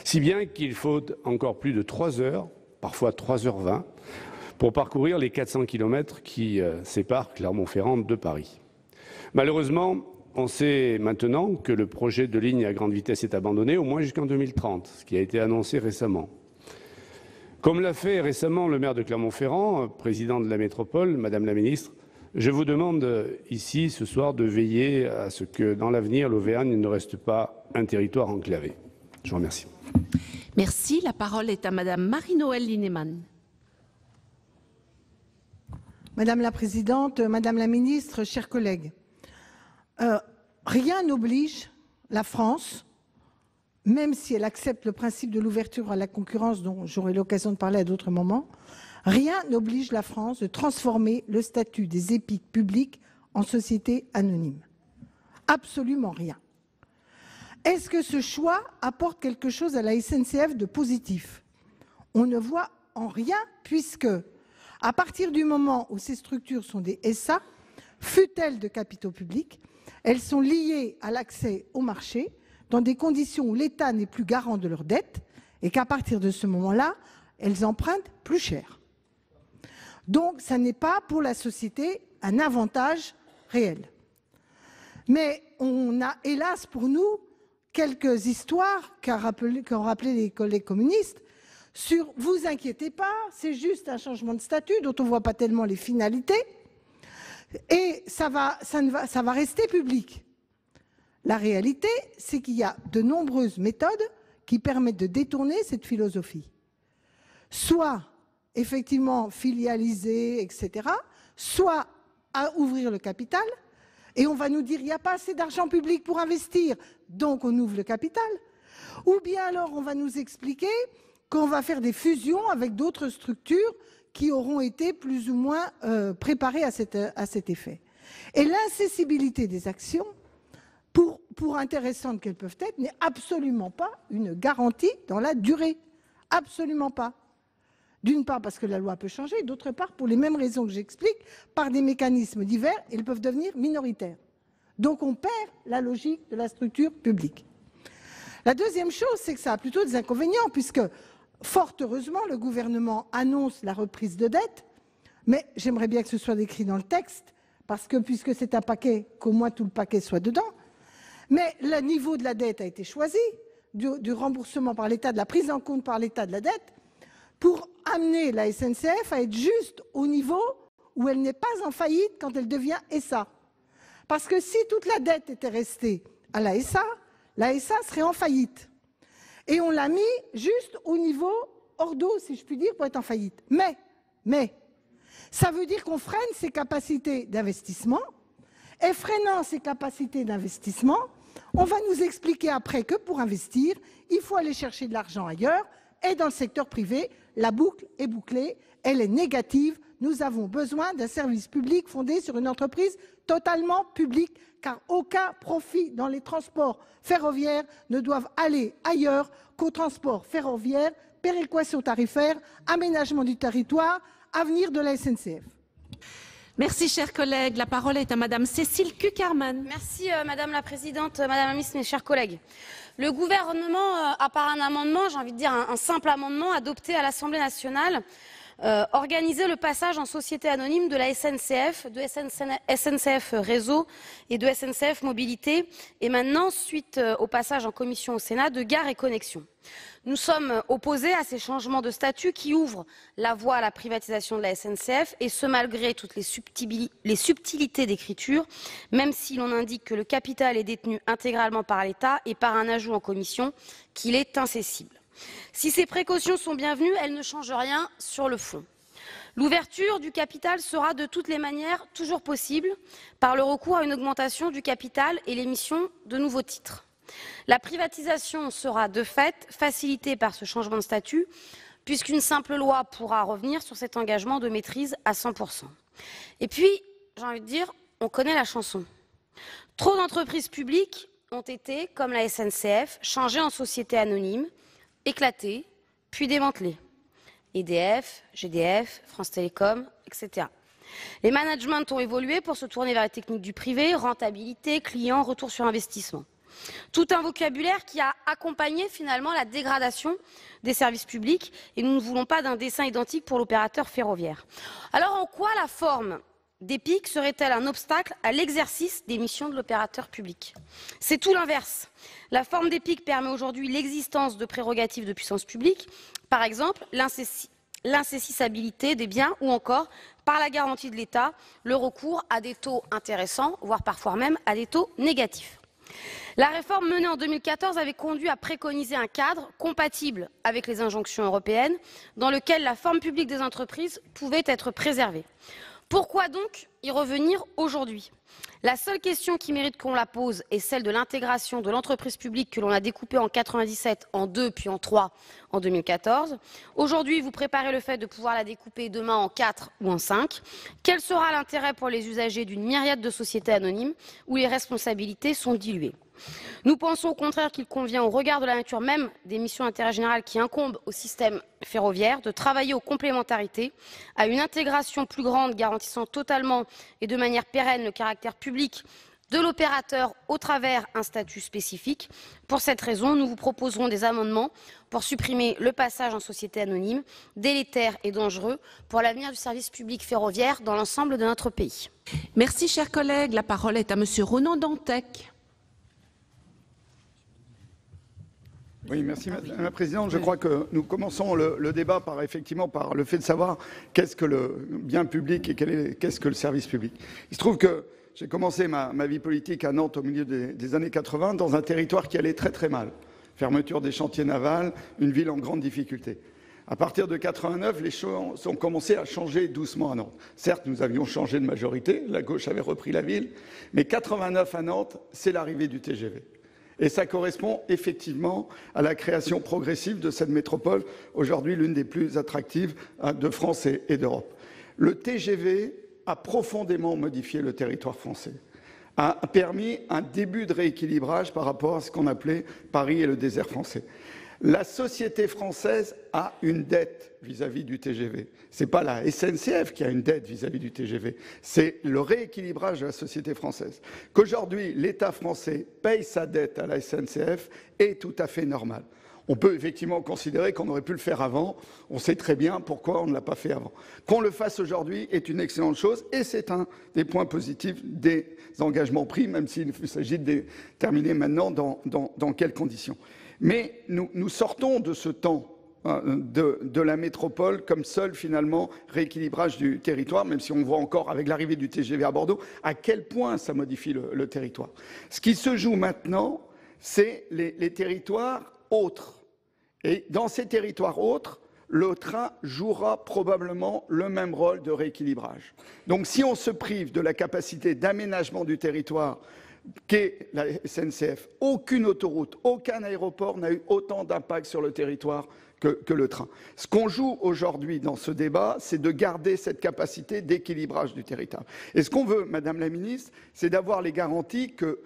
Si bien qu'il faut encore plus de 3 heures, parfois 3h20, pour parcourir les 400 km qui séparent Clermont-Ferrand de Paris. Malheureusement, on sait maintenant que le projet de ligne à grande vitesse est abandonné, au moins jusqu'en 2030, ce qui a été annoncé récemment. Comme l'a fait récemment le maire de Clermont-Ferrand, président de la métropole, Madame la ministre, je vous demande ici, ce soir, de veiller à ce que, dans l'avenir, l'Auvergne ne reste pas un territoire enclavé. Je vous remercie. Merci. La parole est à Madame Marie-Noëlle Lienemann. Madame la Présidente, Madame la Ministre, chers collègues, rien n'oblige la France, même si elle accepte le principe de l'ouverture à la concurrence, dont j'aurai l'occasion de parler à d'autres moments, rien n'oblige la France de transformer le statut des EPIC publics en société anonyme. Absolument rien. Est-ce que ce choix apporte quelque chose à la SNCF de positif? On ne voit en rien, puisque, à partir du moment où ces structures sont des SA, fût-elles de capitaux publics, elles sont liées à l'accès au marché dans des conditions où l'État n'est plus garant de leurs dettes et qu'à partir de ce moment-là, elles empruntent plus cher. Donc, ça n'est pas pour la société un avantage réel. Mais on a, hélas pour nous, quelques histoires qu'ont rappelé les collègues communistes sur « vous inquiétez pas, c'est juste un changement de statut dont on ne voit pas tellement les finalités et ça va rester public ». La réalité, c'est qu'il y a de nombreuses méthodes qui permettent de détourner cette philosophie. Soit, effectivement, filialiser, etc., soit à ouvrir le capital, et on va nous dire il n'y a pas assez d'argent public pour investir, donc on ouvre le capital. Ou bien alors on va nous expliquer qu'on va faire des fusions avec d'autres structures qui auront été plus ou moins préparées à cet effet. Et l'incessibilité des actions, pour intéressantes qu'elles peuvent être, n'est absolument pas une garantie dans la durée. Absolument pas. D'une part parce que la loi peut changer, d'autre part pour les mêmes raisons que j'explique, par des mécanismes divers, ils peuvent devenir minoritaires. Donc on perd la logique de la structure publique. La deuxième chose, c'est que ça a plutôt des inconvénients, puisque fort heureusement, le gouvernement annonce la reprise de dette, mais j'aimerais bien que ce soit décrit dans le texte, parce que puisque c'est un paquet, qu'au moins tout le paquet soit dedans. Mais le niveau de la dette a été choisi, du remboursement par l'État, de la prise en compte par l'État de la dette, pour amener la SNCF à être juste au niveau où elle n'est pas en faillite quand elle devient SA. Parce que si toute la dette était restée à la SA serait en faillite. Et on l'a mis juste au niveau hors d'eau, si je puis dire, pour être en faillite. Mais, ça veut dire qu'on freine ses capacités d'investissement, et freinant ses capacités d'investissement, on va nous expliquer après que pour investir, il faut aller chercher de l'argent ailleurs, et dans le secteur privé, la boucle est bouclée, elle est négative. Nous avons besoin d'un service public fondé sur une entreprise totalement publique, car aucun profit dans les transports ferroviaires ne doivent aller ailleurs qu'au transport ferroviaire, péréquation tarifaire, aménagement du territoire, avenir de la SNCF. Merci, chers collègues. La parole est à Madame Cécile Cukierman. Merci, Madame la Présidente, Madame la Ministre, mes chers collègues. Le gouvernement a par un amendement, j'ai envie de dire un simple amendement, adopté à l'Assemblée nationale, organiser le passage en société anonyme de la SNCF, de SNCF Réseau et de SNCF Mobilité, et maintenant, suite au passage en commission au Sénat, de Gares et Connexions. Nous sommes opposés à ces changements de statut qui ouvrent la voie à la privatisation de la SNCF, et ce malgré toutes les subtilités d'écriture, même si l'on indique que le capital est détenu intégralement par l'État et par un ajout en commission qu'il est incessible. Si ces précautions sont bienvenues, elles ne changent rien sur le fond. L'ouverture du capital sera de toutes les manières toujours possible par le recours à une augmentation du capital et l'émission de nouveaux titres. La privatisation sera de fait facilitée par ce changement de statut, puisqu'une simple loi pourra revenir sur cet engagement de maîtrise à 100%. Et puis, j'ai envie de dire, on connaît la chanson. Trop d'entreprises publiques ont été, comme la SNCF, changées en sociétés anonymes, éclatées, puis démantelées. EDF, GDF, France Télécom, etc. Les managements ont évolué pour se tourner vers les techniques du privé, rentabilité, client, retour sur investissement. Tout un vocabulaire qui a accompagné finalement la dégradation des services publics, et nous ne voulons pas d'un dessin identique pour l'opérateur ferroviaire. Alors en quoi la forme d'EPIC serait-elle un obstacle à l'exercice des missions de l'opérateur public? C'est tout l'inverse. La forme d'EPIC permet aujourd'hui l'existence de prérogatives de puissance publique, par exemple l'insaisissabilité des biens ou encore, par la garantie de l'État, le recours à des taux intéressants, voire parfois même à des taux négatifs. La réforme menée en 2014 avait conduit à préconiser un cadre compatible avec les injonctions européennes dans lequel la forme publique des entreprises pouvait être préservée. Pourquoi donc y revenir aujourd'hui? La seule question qui mérite qu'on la pose est celle de l'intégration de l'entreprise publique que l'on a découpée en 97 en 2 puis en 3 en 2014. Aujourd'hui, vous préparez le fait de pouvoir la découper demain en 4 ou en 5. Quel sera l'intérêt pour les usagers d'une myriade de sociétés anonymes où les responsabilités sont diluées? Nous pensons au contraire qu'il convient, au regard de la nature même des missions d'intérêt général qui incombent au système ferroviaire, de travailler aux complémentarités, à une intégration plus grande garantissant totalement et de manière pérenne le caractère public de l'opérateur au travers un statut spécifique. Pour cette raison, nous vous proposerons des amendements pour supprimer le passage en société anonyme, délétère et dangereux pour l'avenir du service public ferroviaire dans l'ensemble de notre pays. Merci, chers collègues. La parole est à Monsieur Ronan Dantec. Oui, merci Madame la Présidente. Je crois que nous commençons le débat par le fait de savoir qu'est-ce que le bien public et qu'est-ce que le service public. Il se trouve que j'ai commencé ma vie politique à Nantes au milieu des années 80 dans un territoire qui allait très très mal. Fermeture des chantiers navals, une ville en grande difficulté. À partir de 89, les choses ont commencé à changer doucement à Nantes. Certes, nous avions changé de majorité, la gauche avait repris la ville, mais 89 à Nantes, c'est l'arrivée du TGV. Et ça correspond effectivement à la création progressive de cette métropole, aujourd'hui l'une des plus attractives de France et d'Europe. Le TGV a profondément modifié le territoire français, a permis un début de rééquilibrage par rapport à ce qu'on appelait Paris et le désert français. La société française a une dette vis-à-vis du TGV. Ce n'est pas la SNCF qui a une dette vis-à-vis du TGV, c'est le rééquilibrage de la société française. Qu'aujourd'hui, l'État français paye sa dette à la SNCF est tout à fait normal. On peut effectivement considérer qu'on aurait pu le faire avant. On sait très bien pourquoi on ne l'a pas fait avant. Qu'on le fasse aujourd'hui est une excellente chose et c'est un des points positifs des engagements pris, même s'il s'agit de déterminer maintenant dans quelles conditions. Mais nous sortons de ce temps de la métropole comme seul finalement rééquilibrage du territoire, même si on voit encore avec l'arrivée du TGV à Bordeaux à quel point ça modifie le territoire. Ce qui se joue maintenant, c'est les territoires autres. Et dans ces territoires autres, le train jouera probablement le même rôle de rééquilibrage. Donc si on se prive de la capacité d'aménagement du territoire qu'est la SNCF, aucune autoroute, aucun aéroport n'a eu autant d'impact sur le territoire que le train. Ce qu'on joue aujourd'hui dans ce débat, c'est de garder cette capacité d'équilibrage du territoire. Et ce qu'on veut, Madame la Ministre, c'est d'avoir les garanties que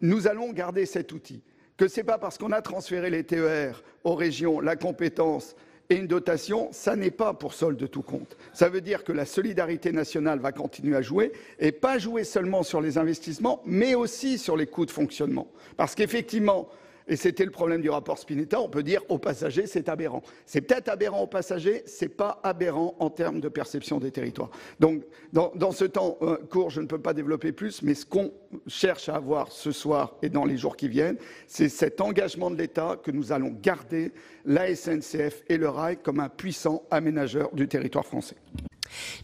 nous allons garder cet outil. Que ce n'est pas parce qu'on a transféré les TER aux régions, la compétence et une dotation, ça n'est pas pour solde de tout compte. Ça veut dire que la solidarité nationale va continuer à jouer, et pas jouer seulement sur les investissements, mais aussi sur les coûts de fonctionnement. Parce qu'effectivement, et c'était le problème du rapport Spinetta, on peut dire aux passagers c'est aberrant. C'est peut-être aberrant aux passagers, c'est pas aberrant en termes de perception des territoires. Donc dans ce temps court, je ne peux pas développer plus, mais ce qu'on cherche à avoir ce soir et dans les jours qui viennent, c'est cet engagement de l'État que nous allons garder la SNCF et le rail comme un puissant aménageur du territoire français.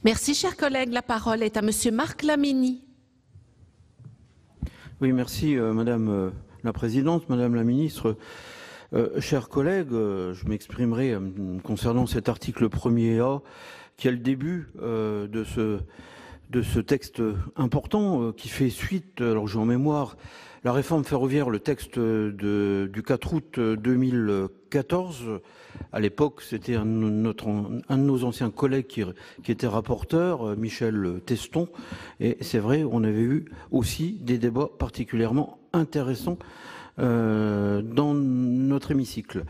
Merci, chers collègues. La parole est à Monsieur Marc Laménie. Oui, merci Madame la Présidente, Madame la Ministre. Chers collègues, je m'exprimerai concernant cet article 1er A qui est le début de ce texte important qui fait suite, alors j'ai en mémoire, la réforme ferroviaire, le texte du 4 août 2014. À l'époque, c'était un de nos anciens collègues qui était rapporteur, Michel Teston. Et c'est vrai, on avait eu aussi des débats particulièrement intéressants dans notre hémicycle.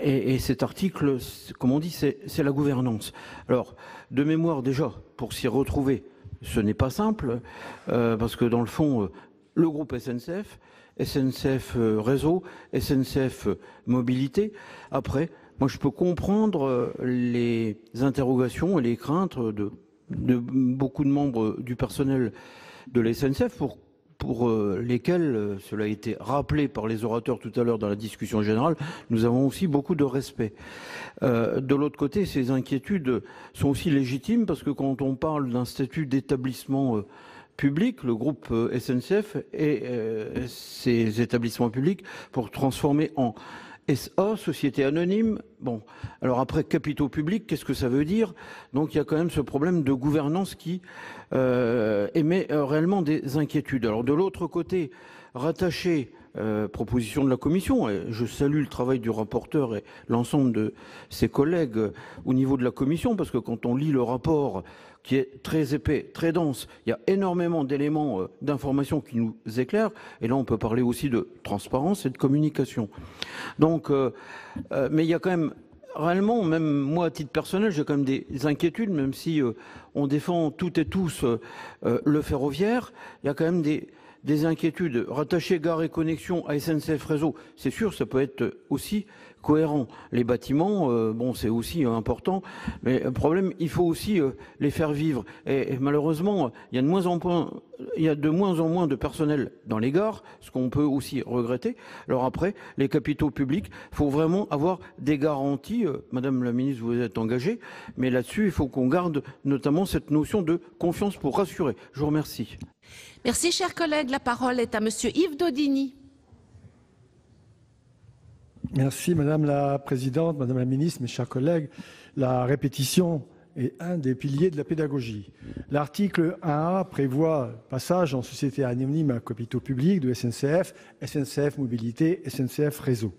Et cet article, comme on dit, c'est la gouvernance. Alors, de mémoire déjà, pour s'y retrouver, ce n'est pas simple, parce que dans le fond, le groupe SNCF, SNCF Réseau, SNCF Mobilité. Après, moi je peux comprendre les interrogations et les craintes de beaucoup de membres du personnel de la SNCF pour lesquels, cela a été rappelé par les orateurs tout à l'heure dans la discussion générale, nous avons aussi beaucoup de respect. De l'autre côté, ces inquiétudes sont aussi légitimes parce que quand on parle d'un statut d'établissement public, le groupe SNCF et ses établissements publics pour transformer en SA, société anonyme. Bon, alors après capitaux publics, qu'est-ce que ça veut dire? Donc il y a quand même ce problème de gouvernance qui émet réellement des inquiétudes. Alors de l'autre côté, rattaché proposition de la Commission, et je salue le travail du rapporteur et l'ensemble de ses collègues au niveau de la Commission, parce que quand on lit le rapport qui est très épais, très dense, il y a énormément d'éléments d'information qui nous éclairent, et là on peut parler aussi de transparence et de communication. Donc, mais il y a quand même, réellement, même moi à titre personnel, j'ai quand même des inquiétudes, même si on défend toutes et tous le ferroviaire, il y a quand même des inquiétudes. Rattacher Gare et Connexions à SNCF Réseau, c'est sûr, ça peut être aussi cohérent. Les bâtiments, bon, c'est aussi important, mais le problème, il faut aussi les faire vivre. Et malheureusement, il y a de moins en moins de personnel dans les gares, ce qu'on peut aussi regretter. Alors après, les capitaux publics, il faut vraiment avoir des garanties. Madame la ministre, vous êtes engagée, mais là-dessus, il faut qu'on garde notamment cette notion de confiance pour rassurer. Je vous remercie. Merci, chers collègues. La parole est à Monsieur Yves Daudigny. Merci Madame la Présidente, Madame la Ministre, mes chers collègues. La répétition est un des piliers de la pédagogie. L'article 1A prévoit passage en société anonyme à capitaux publics de SNCF, SNCF Mobilité, SNCF Réseau.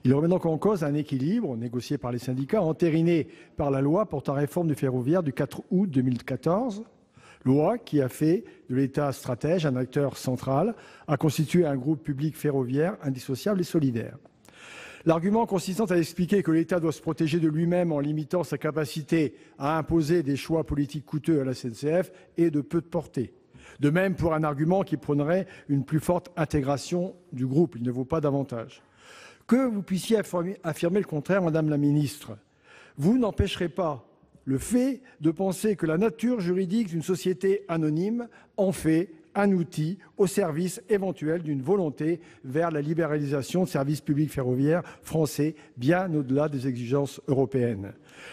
Il remet donc en cause un équilibre négocié par les syndicats, entériné par la loi portant réforme du ferroviaire du 4 août 2014. Loi qui a fait de l'État stratège un acteur central, a constitué un groupe public ferroviaire indissociable et solidaire. L'argument consistant à expliquer que l'État doit se protéger de lui-même en limitant sa capacité à imposer des choix politiques coûteux à la SNCF est de peu de portée. De même pour un argument qui prônerait une plus forte intégration du groupe, il ne vaut pas davantage. Que vous puissiez affirmer le contraire, Madame la Ministre, vous n'empêcherez pas le fait de penser que la nature juridique d'une société anonyme en fait un outil au service éventuel d'une volonté vers la libéralisation de services publics ferroviaires français, bien au-delà des exigences européennes.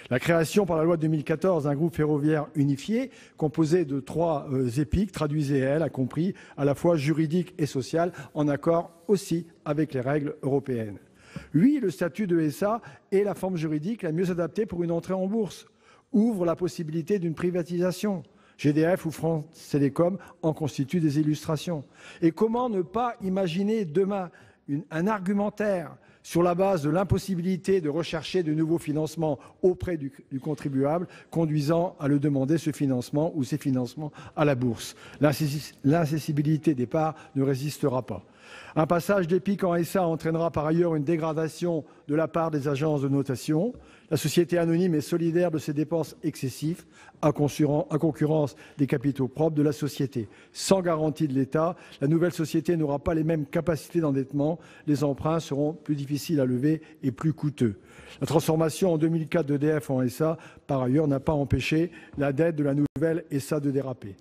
La création par la loi de 2014 d'un groupe ferroviaire unifié, composé de 3 EPIC, traduisait, elle, a compris, à la fois juridique et social, en accord aussi avec les règles européennes. Oui, le statut de SA est la forme juridique la mieux adaptée pour une entrée en bourse, ouvre la possibilité d'une privatisation. GDF ou France Télécom en constituent des illustrations. Et comment ne pas imaginer demain un argumentaire sur la base de l'impossibilité de rechercher de nouveaux financements auprès du contribuable, conduisant à le demander ce financement ou ces financements à la bourse. L'incessibilité des parts ne résistera pas. Un passage d'EPIC en SA entraînera par ailleurs une dégradation de la part des agences de notation. La société anonyme est solidaire de ses dépenses excessives à concurrence des capitaux propres de la société. Sans garantie de l'État, la nouvelle société n'aura pas les mêmes capacités d'endettement. Les emprunts seront plus difficiles à lever et plus coûteux. La transformation en 2004 d'EDF en SA, par ailleurs, n'a pas empêché la dette de la nouvelle SA de déraper.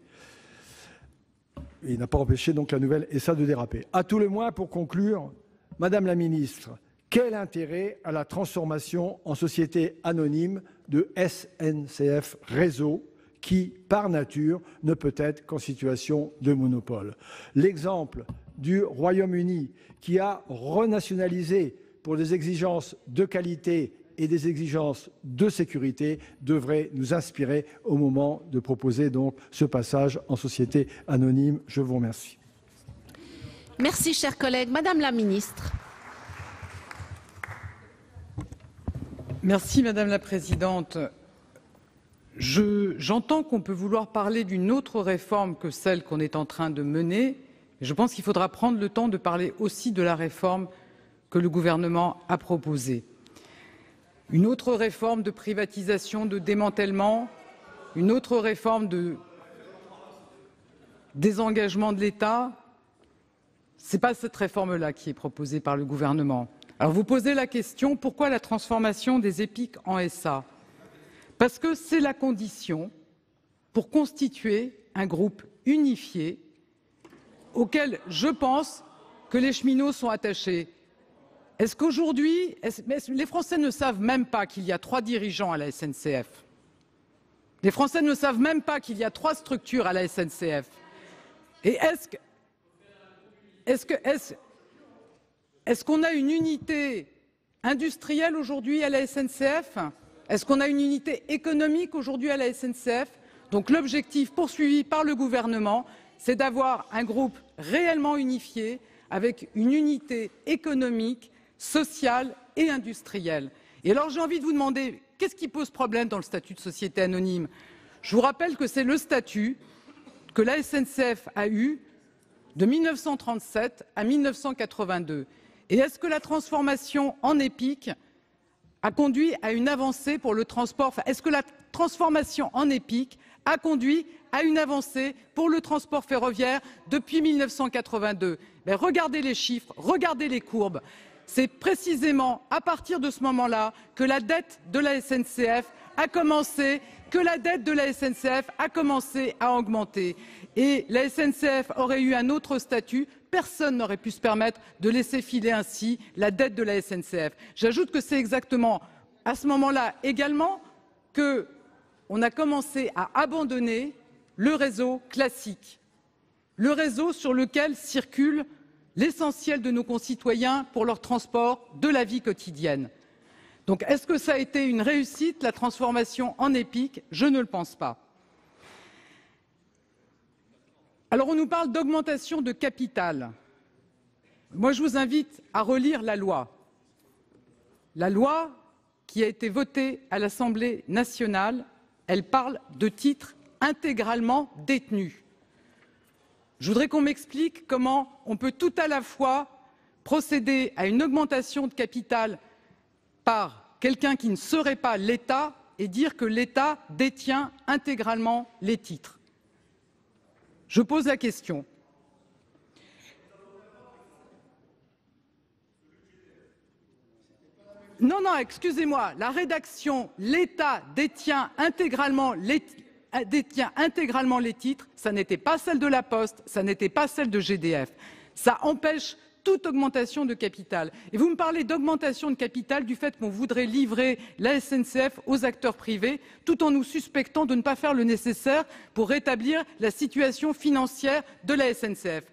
Il n'a pas empêché donc la nouvelle SA de déraper. À tout le moins, pour conclure, Madame la Ministre, quel intérêt à la transformation en société anonyme de SNCF Réseau qui, par nature, ne peut être qu'en situation de monopole? L'exemple du Royaume-Uni qui a renationalisé pour des exigences de qualité et des exigences de sécurité devrait nous inspirer au moment de proposer donc ce passage en société anonyme. Je vous remercie. Merci, chers collègues. Madame la Ministre. Merci Madame la Présidente. J'entends qu'on peut vouloir parler d'une autre réforme que celle qu'on est en train de mener. Je pense qu'il faudra prendre le temps de parler aussi de la réforme que le gouvernement a proposée. Une autre réforme de privatisation, de démantèlement, une autre réforme de désengagement de l'État. Ce n'est pas cette réforme-là qui est proposée par le gouvernement. Alors vous posez la question, pourquoi la transformation des EPIC en SA? Parce que c'est la condition pour constituer un groupe unifié auquel je pense que les cheminots sont attachés. Est-ce qu'aujourd'hui, les Français ne savent même pas qu'il y a 3 dirigeants à la SNCF? Les Français ne savent même pas qu'il y a 3 structures à la SNCF. Et est-ce qu'on a une unité industrielle aujourd'hui à la SNCF? Est-ce qu'on a une unité économique aujourd'hui à la SNCF? Donc l'objectif poursuivi par le gouvernement, c'est d'avoir un groupe réellement unifié avec une unité économique, sociale et industrielle. Et alors j'ai envie de vous demander, qu'est-ce qui pose problème dans le statut de société anonyme? Je vous rappelle que c'est le statut que la SNCF a eu de 1937 à 1982. Et est-ce que la transformation en EPIC a conduit à une avancée pour le transport? Est-ce que la transformation en EPIC a conduit à une avancée pour le transport ferroviaire depuis 1982? Mais regardez les chiffres, regardez les courbes. C'est précisément à partir de ce moment-là que la dette de la SNCF a commencé, à augmenter. Et la SNCF aurait eu un autre statut. Personne n'aurait pu se permettre de laisser filer ainsi la dette de la SNCF. J'ajoute que c'est exactement à ce moment-là également qu'on a commencé à abandonner le réseau classique, le réseau sur lequel circule l'essentiel de nos concitoyens pour leur transport de la vie quotidienne. Donc est-ce que ça a été une réussite, la transformation en EPIC? Je ne le pense pas. Alors on nous parle d'augmentation de capital. Moi je vous invite à relire la loi. La loi qui a été votée à l'Assemblée nationale, elle parle de titres intégralement détenus. Je voudrais qu'on m'explique comment on peut tout à la fois procéder à une augmentation de capital par quelqu'un qui ne serait pas l'État et dire que l'État détient intégralement les titres. Je pose la question. Non, excusez-moi, la rédaction « l'État détient intégralement les titres », ça n'était pas celle de la Poste, ça n'était pas celle de GDF. Ça empêche toute augmentation de capital. Et vous me parlez d'augmentation de capital du fait qu'on voudrait livrer la SNCF aux acteurs privés, tout en nous suspectant de ne pas faire le nécessaire pour rétablir la situation financière de la SNCF.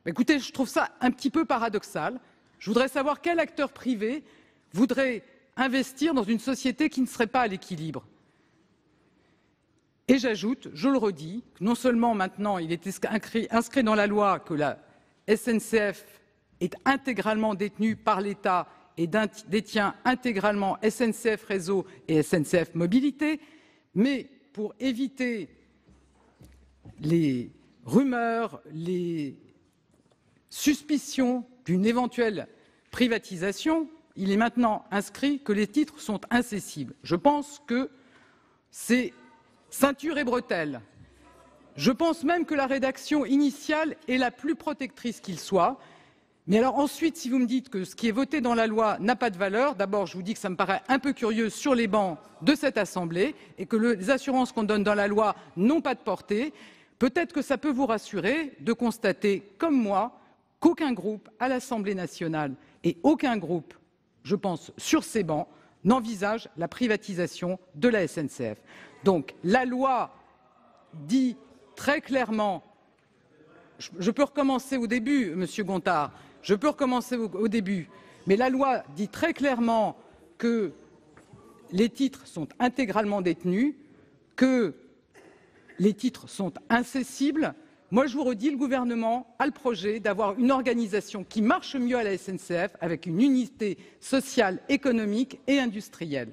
Écoutez, je trouve ça un petit peu paradoxal. Je voudrais savoir quel acteur privé voudrait investir dans une société qui ne serait pas à l'équilibre. Et j'ajoute, je le redis, que non seulement maintenant il est inscrit dans la loi que la SNCF est intégralement détenue par l'État et détient intégralement SNCF Réseau et SNCF Mobilité, mais pour éviter les rumeurs, les suspicions d'une éventuelle privatisation, il est maintenant inscrit que les titres sont incessibles. Je pense que c'est ceinture et bretelles. Je pense même que la rédaction initiale est la plus protectrice qu'il soit. Mais alors ensuite, si vous me dites que ce qui est voté dans la loi n'a pas de valeur, d'abord je vous dis que ça me paraît un peu curieux sur les bancs de cette Assemblée et que les assurances qu'on donne dans la loi n'ont pas de portée. Peut-être que ça peut vous rassurer de constater, comme moi, qu'aucun groupe à l'Assemblée nationale et aucun groupe, je pense, sur ces bancs, n'envisage la privatisation de la SNCF. Donc la loi dit très clairement, je peux recommencer au début, Monsieur Gontard, je peux recommencer au début, mais la loi dit très clairement que les titres sont intégralement détenus, que les titres sont incessibles. Moi, je vous redis, le gouvernement a le projet d'avoir une organisation qui marche mieux à la SNCF avec une unité sociale, économique et industrielle.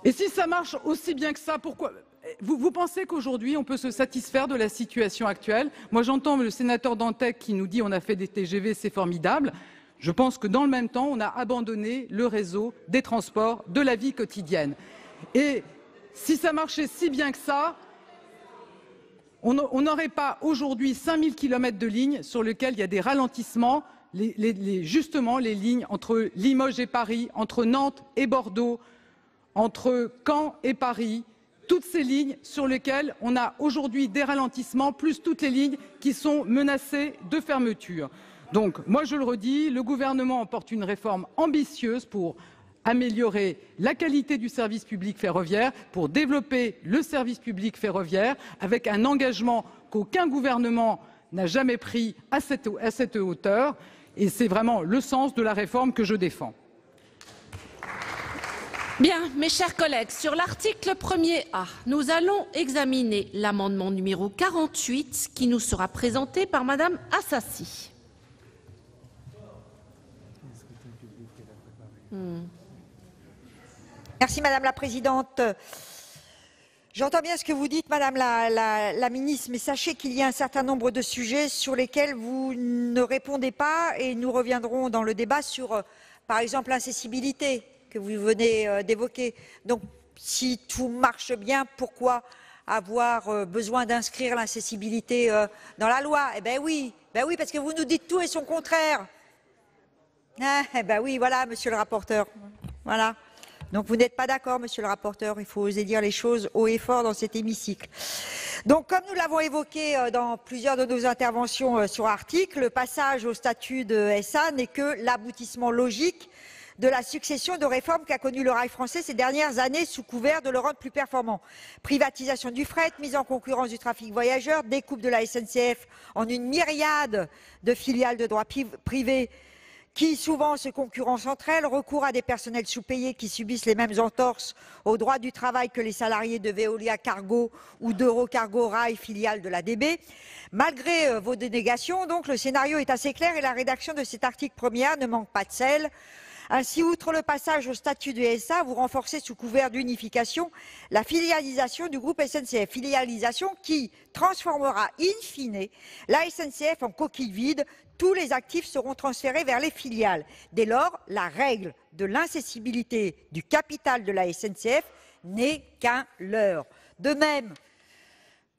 Et si ça marche aussi bien que ça, pourquoi vous pensez qu'aujourd'hui, on peut se satisfaire de la situation actuelle? Moi, j'entends le sénateur Dantec qui nous dit on a fait des TGV, c'est formidable. Je pense que dans le même temps, on a abandonné le réseau des transports de la vie quotidienne. Et si ça marchait si bien que ça, on n'aurait pas aujourd'hui 5000 km de lignes sur lesquelles il y a des ralentissements, justement les lignes entre Limoges et Paris, entre Nantes et Bordeaux, entre Caen et Paris, toutes ces lignes sur lesquelles on a aujourd'hui des ralentissements, plus toutes les lignes qui sont menacées de fermeture. Donc, moi je le redis, le gouvernement porte une réforme ambitieuse pour améliorer la qualité du service public ferroviaire, pour développer le service public ferroviaire, avec un engagement qu'aucun gouvernement n'a jamais pris à cette hauteur. Et c'est vraiment le sens de la réforme que je défends. Bien, mes chers collègues, sur l'article 1er A, nous allons examiner l'amendement numéro 48 qui nous sera présenté par Madame Assassi. Merci Madame la Présidente. J'entends bien ce que vous dites, Madame la Ministre, mais sachez qu'il y a un certain nombre de sujets sur lesquels vous ne répondez pas et nous reviendrons dans le débat sur, par exemple, l'incessibilité que vous venez d'évoquer. Donc, si tout marche bien, pourquoi avoir besoin d'inscrire l'incessibilité dans la loi? Eh bien oui, parce que vous nous dites tout et son contraire. Eh bien oui, voilà, Monsieur le rapporteur. Voilà. Donc vous n'êtes pas d'accord, Monsieur le rapporteur, il faut oser dire les choses haut et fort dans cet hémicycle. Donc comme nous l'avons évoqué dans plusieurs de nos interventions sur l'article, le passage au statut de SA n'est que l'aboutissement logique de la succession de réformes qu'a connu le rail français ces dernières années sous couvert de le rendre plus performant. Privatisation du fret, mise en concurrence du trafic voyageur, découpe de la SNCF en une myriade de filiales de droit privé qui souvent se concurrencent entre elles, recours à des personnels sous-payés qui subissent les mêmes entorses au droit du travail que les salariés de Veolia Cargo ou d'Eurocargo Rail, filiale de la DB. Malgré vos dénégations, donc, le scénario est assez clair et la rédaction de cet article 1er ne manque pas de sel. Ainsi, outre le passage au statut de SA, vous renforcez sous couvert d'unification la filialisation du groupe SNCF. Filialisation qui transformera in fine la SNCF en coquille vide. Tous les actifs seront transférés vers les filiales. Dès lors, la règle de l'incessibilité du capital de la SNCF n'est qu'un leurre. De même,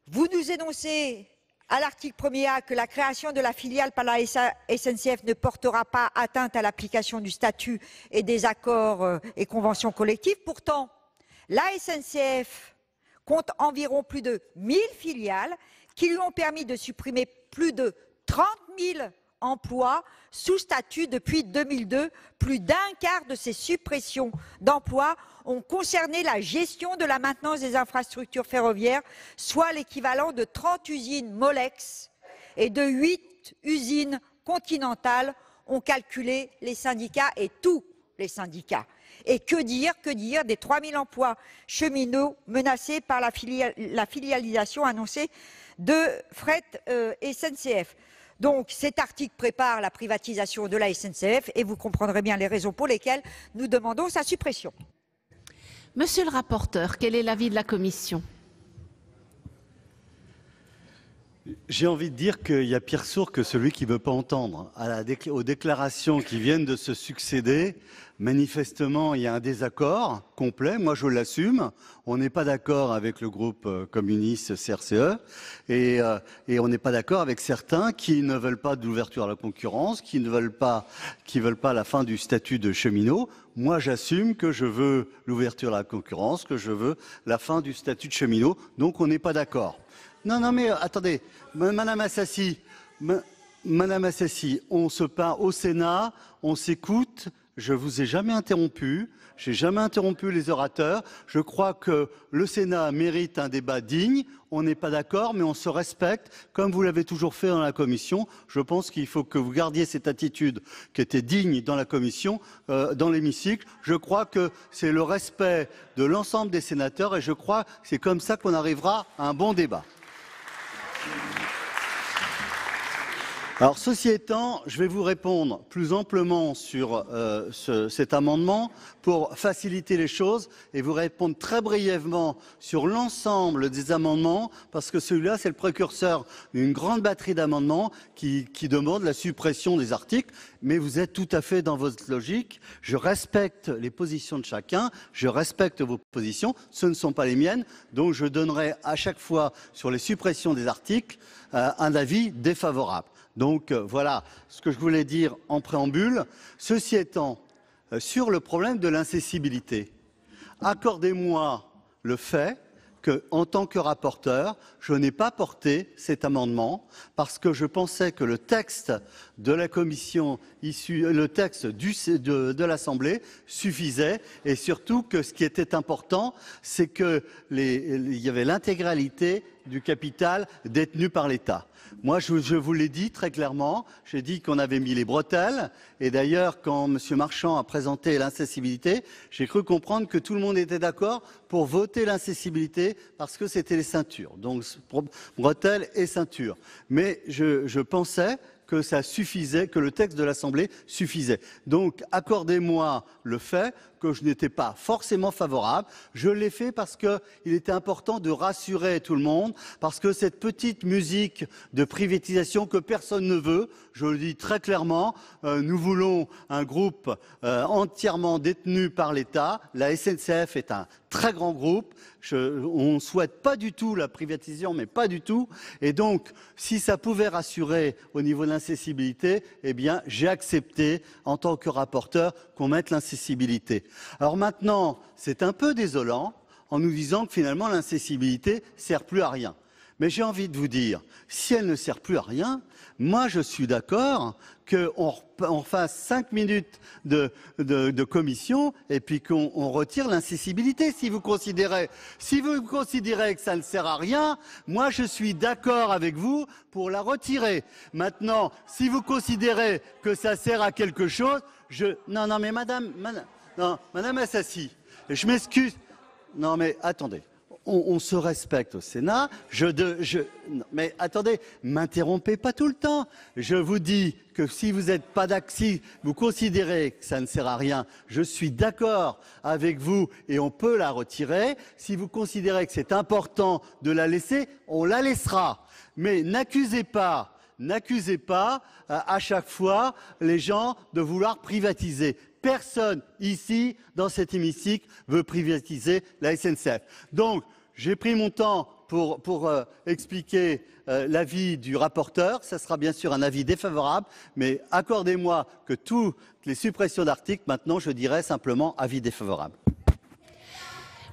vous nous énoncez à l'article 1er A que la création de la filiale par la SNCF ne portera pas atteinte à l'application du statut et des accords et conventions collectives. Pourtant, la SNCF compte environ plus de 1000 filiales qui lui ont permis de supprimer plus de 30 000 emplois sous statut depuis 2002. Plus d'un quart de ces suppressions d'emplois ont concerné la gestion de la maintenance des infrastructures ferroviaires, soit l'équivalent de 30 usines Molex et de 8 usines Continental, ont calculé les syndicats et tous les syndicats. Et que dire des 3000 emplois cheminots menacés par la filialisation annoncée de Fret SNCF. Donc cet article prépare la privatisation de la SNCF et vous comprendrez bien les raisons pour lesquelles nous demandons sa suppression. Monsieur le rapporteur, quel est l'avis de la commission ? J'ai envie de dire qu'il y a pire sourd que celui qui ne veut pas entendre. Aux déclarations qui viennent de se succéder, manifestement, il y a un désaccord complet. Moi, je l'assume. On n'est pas d'accord avec le groupe communiste CRCE et on n'est pas d'accord avec certains qui ne veulent pas de l'ouverture à la concurrence, qui ne veulent pas la fin du statut de cheminot. Moi, j'assume que je veux l'ouverture à la concurrence, que je veux la fin du statut de cheminot. Donc, on n'est pas d'accord. Non, mais attendez, Madame Assassi, on se parle au Sénat, on s'écoute, je vous ai jamais interrompu, j'ai jamais interrompu les orateurs, je crois que le Sénat mérite un débat digne, on n'est pas d'accord, mais on se respecte, comme vous l'avez toujours fait dans la commission. Je pense qu'il faut que vous gardiez cette attitude qui était digne dans la commission, dans l'hémicycle. Je crois que c'est le respect de l'ensemble des sénateurs et je crois que c'est comme ça qu'on arrivera à un bon débat. Alors, ceci étant, je vais vous répondre plus amplement sur cet amendement pour faciliter les choses et vous répondre très brièvement sur l'ensemble des amendements parce que celui-là, c'est le précurseur d'une grande batterie d'amendements qui demandent la suppression des articles. Mais vous êtes tout à fait dans votre logique. Je respecte les positions de chacun, je respecte vos positions, ce ne sont pas les miennes. Donc, je donnerai à chaque fois sur les suppressions des articles un avis défavorable. Donc voilà ce que je voulais dire en préambule. Ceci étant, sur le problème de l'incessibilité, accordez-moi le fait que, en tant que rapporteur, je n'ai pas porté cet amendement parce que je pensais que le texte de la commission le texte de l'Assemblée suffisait et surtout que ce qui était important, c'est que il y avait l'intégralité du capital détenu par l'État. Moi, je vous l'ai dit très clairement, j'ai dit qu'on avait mis les bretelles, et d'ailleurs, quand M. Marchand a présenté l'incessibilité, j'ai cru comprendre que tout le monde était d'accord pour voter l'incessibilité parce que c'était les ceintures. Donc, bretelles et ceintures. Mais je pensais que ça suffisait, que le texte de l'Assemblée suffisait. Donc, accordez-moi le fait que je n'étais pas forcément favorable. Je l'ai fait parce qu'il était important de rassurer tout le monde, parce que cette petite musique de privatisation que personne ne veut, je le dis très clairement, nous voulons un groupe entièrement détenu par l'État. La SNCF est un très grand groupe. On ne souhaite pas du tout la privatisation, mais pas du tout. Et donc, si ça pouvait rassurer au niveau de l'incessibilité, eh bien, j'ai accepté, en tant que rapporteur, qu'on mette l'incessibilité. Alors maintenant, c'est un peu désolant en nous disant que finalement l'incessibilité ne sert plus à rien. Mais j'ai envie de vous dire, si elle ne sert plus à rien, moi je suis d'accord qu'on fasse 5 minutes de commission et puis qu'on retire l'incessibilité. Si vous considérez que ça ne sert à rien, moi je suis d'accord avec vous pour la retirer. Maintenant, si vous considérez que ça sert à quelque chose, non mais madame Assassi, je m'excuse. Non mais attendez. On se respecte au Sénat. Mais attendez, m'interrompez pas tout le temps. Je vous dis que si vous n'êtes pas d'accord, si vous considérez que ça ne sert à rien, je suis d'accord avec vous et on peut la retirer. Si vous considérez que c'est important de la laisser, on la laissera. Mais n'accusez pas à chaque fois les gens de vouloir privatiser. Personne ici, dans cet hémicycle, veut privatiser la SNCF. Donc, j'ai pris mon temps pour expliquer l'avis du rapporteur. Ça sera bien sûr un avis défavorable, mais accordez-moi que toutes les suppressions d'articles, maintenant, je dirais simplement avis défavorable.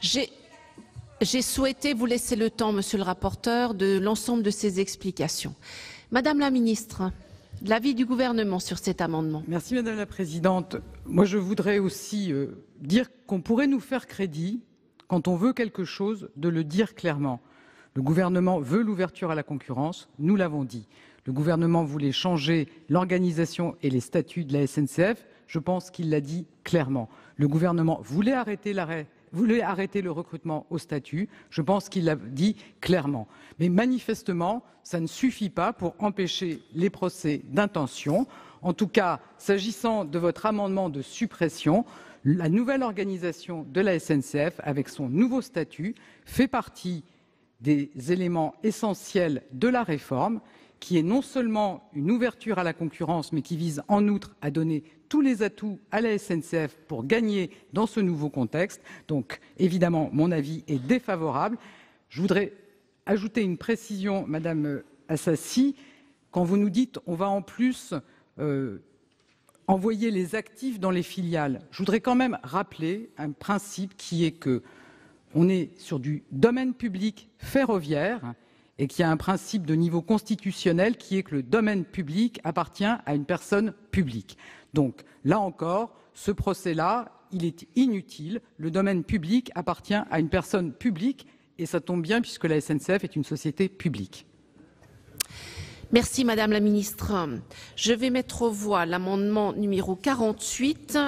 J'ai souhaité vous laisser le temps, monsieur le rapporteur, de l'ensemble de ces explications. Madame la ministre, l'avis du gouvernement sur cet amendement. Merci Madame la Présidente. Moi je voudrais aussi dire qu'on pourrait nous faire crédit quand on veut quelque chose, de le dire clairement. Le gouvernement veut l'ouverture à la concurrence, nous l'avons dit. Le gouvernement voulait changer l'organisation et les statuts de la SNCF, je pense qu'il l'a dit clairement. Le gouvernement voulait arrêter la voulez arrêter le recrutement au statut. Je pense qu'il l'a dit clairement. Mais manifestement, ça ne suffit pas pour empêcher les procès d'intention. En tout cas, s'agissant de votre amendement de suppression, la nouvelle organisation de la SNCF, avec son nouveau statut, fait partie des éléments essentiels de la réforme, qui est non seulement une ouverture à la concurrence, mais qui vise en outre à donner tous les atouts à la SNCF pour gagner dans ce nouveau contexte. Donc, évidemment, mon avis est défavorable. Je voudrais ajouter une précision, Madame Assassi, quand vous nous dites on va en plus envoyer les actifs dans les filiales. Je voudrais quand même rappeler un principe qui est que on est sur du domaine public ferroviaire et qu'il y a un principe de niveau constitutionnel qui est que le domaine public appartient à une personne publique. Donc, là encore, ce procès-là, il est inutile. Le domaine public appartient à une personne publique et ça tombe bien puisque la SNCF est une société publique. Merci Madame la Ministre. Je vais mettre aux voix l'amendement numéro 48.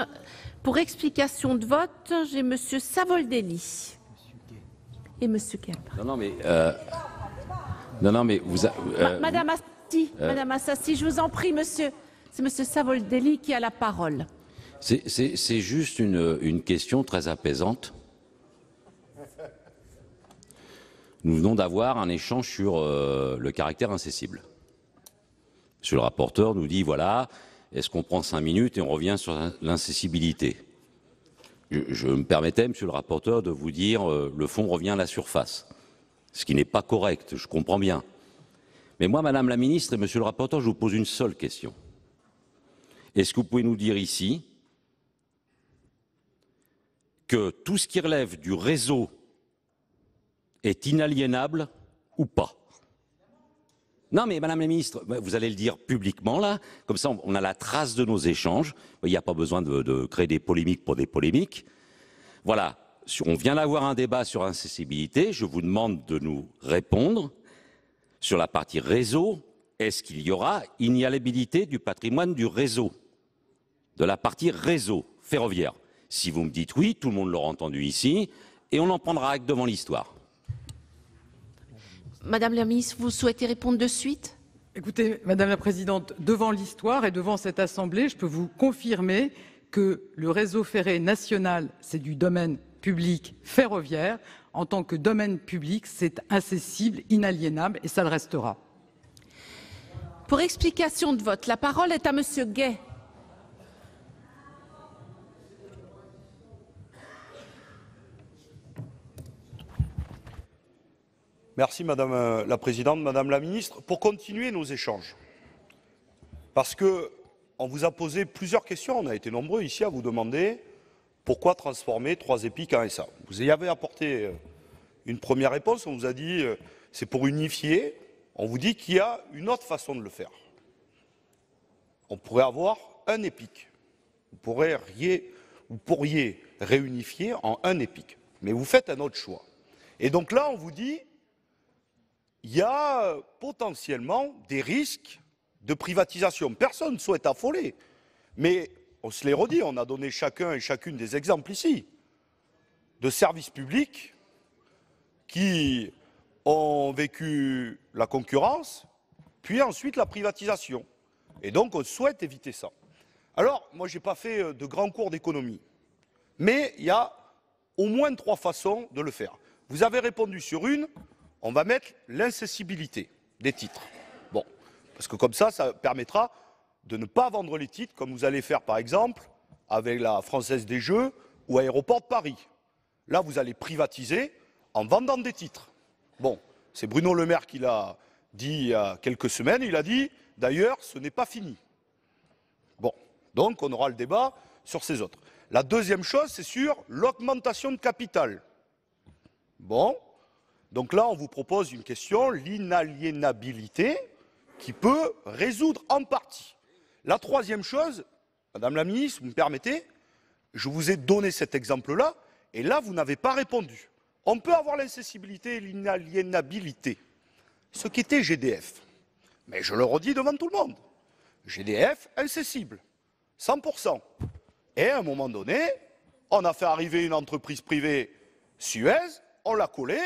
Pour explication de vote, j'ai Monsieur Savoldelli et Monsieur Kemp. Non, mais vous... Madame Assassi, je vous en prie, monsieur. C'est Monsieur Savoldelli qui a la parole. C'est juste une question très apaisante. Nous venons d'avoir un échange sur le caractère incessible. Monsieur le rapporteur nous dit, voilà, est-ce qu'on prend 5 minutes et on revient sur l'incessibilité? Je me permettais, monsieur le rapporteur, de vous dire, le fond revient à la surface. Ce qui n'est pas correct, je comprends bien. Mais moi, Madame la Ministre et Monsieur le rapporteur, je vous pose une seule question. Est-ce que vous pouvez nous dire ici que tout ce qui relève du réseau est inaliénable ou pas? Non, mais Madame la Ministre, vous allez le dire publiquement là, comme ça on a la trace de nos échanges. Il n'y a pas besoin de créer des polémiques pour des polémiques. Voilà. On vient d'avoir un débat sur l'incessibilité. Je vous demande de nous répondre sur la partie réseau. Est-ce qu'il y aura inaliénabilité du patrimoine du réseau, de la partie réseau ferroviaire? Si vous me dites oui, tout le monde l'aura entendu ici, et on en prendra acte devant l'histoire. Madame la Ministre, vous souhaitez répondre de suite? Écoutez, Madame la Présidente, devant l'histoire et devant cette Assemblée, je peux vous confirmer que le réseau ferré national, c'est du domaine public ferroviaire. En tant que domaine public, c'est incessible, inaliénable et ça le restera. Pour explication de vote, la parole est à Monsieur Gay. Merci Madame la Présidente, Madame la Ministre. Pour continuer nos échanges, parce qu'on vous a posé plusieurs questions, on a été nombreux ici à vous demander pourquoi transformer 3 EPIC en SA. Vous y avez apporté une première réponse, on vous a dit c'est pour unifier, on vous dit qu'il y a une autre façon de le faire. On pourrait avoir un EPIC, vous pourriez réunifier en un EPIC, mais vous faites un autre choix. Et donc là on vous dit il y a potentiellement des risques de privatisation. Personne ne souhaite affoler, mais on se les redit, on a donné chacun et chacune des exemples ici, de services publics qui ont vécu la concurrence, puis ensuite la privatisation. Et donc on souhaite éviter ça. Alors, moi je n'ai pas fait de grands cours d'économie, mais il y a au moins 3 façons de le faire. Vous avez répondu sur une, on va mettre l'incessibilité des titres. Bon, parce que comme ça permettra de ne pas vendre les titres, comme vous allez faire par exemple avec la Française des Jeux ou Aéroport de Paris. Là, vous allez privatiser en vendant des titres. Bon, c'est Bruno Le Maire qui l'a dit il y a quelques semaines, il a dit, d'ailleurs, ce n'est pas fini. Bon, donc on aura le débat sur ces autres. La deuxième chose, c'est sur l'augmentation de capital. Bon, donc là, on vous propose une question, l'inaliénabilité, qui peut résoudre en partie. La troisième chose, Madame la Ministre, vous me permettez, je vous ai donné cet exemple-là, et là, vous n'avez pas répondu. On peut avoir l'incessibilité et l'inaliénabilité, ce qu'était GDF. Mais je le redis devant tout le monde. GDF, incessible, 100%. Et à un moment donné, On a fait arriver une entreprise privée, Suez, on l'a collée,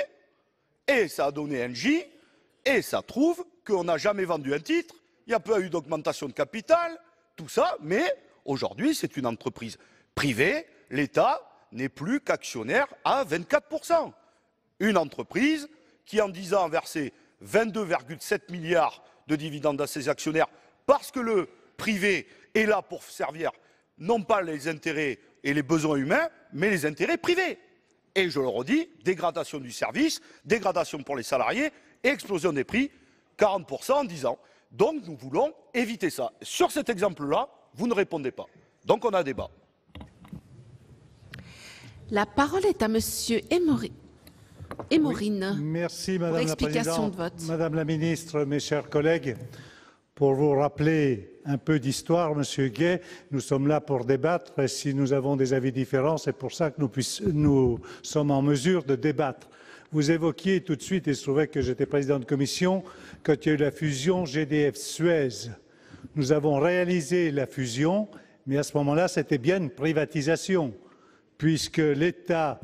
et ça a donné Engie, et ça prouve qu'on n'a jamais vendu un titre, il n'y a pas eu d'augmentation de capital, tout ça, mais aujourd'hui, c'est une entreprise privée, l'État n'est plus qu'actionnaire à 24%. Une entreprise qui, en 10 ans, a versé 22,7 milliards de dividendes à ses actionnaires parce que le privé est là pour servir non pas les intérêts et les besoins humains, mais les intérêts privés. Et je le redis, dégradation du service, dégradation pour les salariés et explosion des prix, 40% en 10 ans. Donc nous voulons éviter ça. Sur cet exemple-là, vous ne répondez pas. Donc on a débat. La parole est à Monsieur Émorine. Merci Madame pour la explication Présidente. de vote. Madame la Ministre, mes chers collègues, pour vous rappeler un peu d'histoire, Monsieur Gay, nous sommes là pour débattre et si nous avons des avis différents, c'est pour ça que nous sommes en mesure de débattre. Vous évoquiez tout de suite, et je trouvais que j'étais président de commission, quand il y a eu la fusion GDF-Suez. Nous avons réalisé la fusion, mais à ce moment-là, c'était bien une privatisation, puisque l'État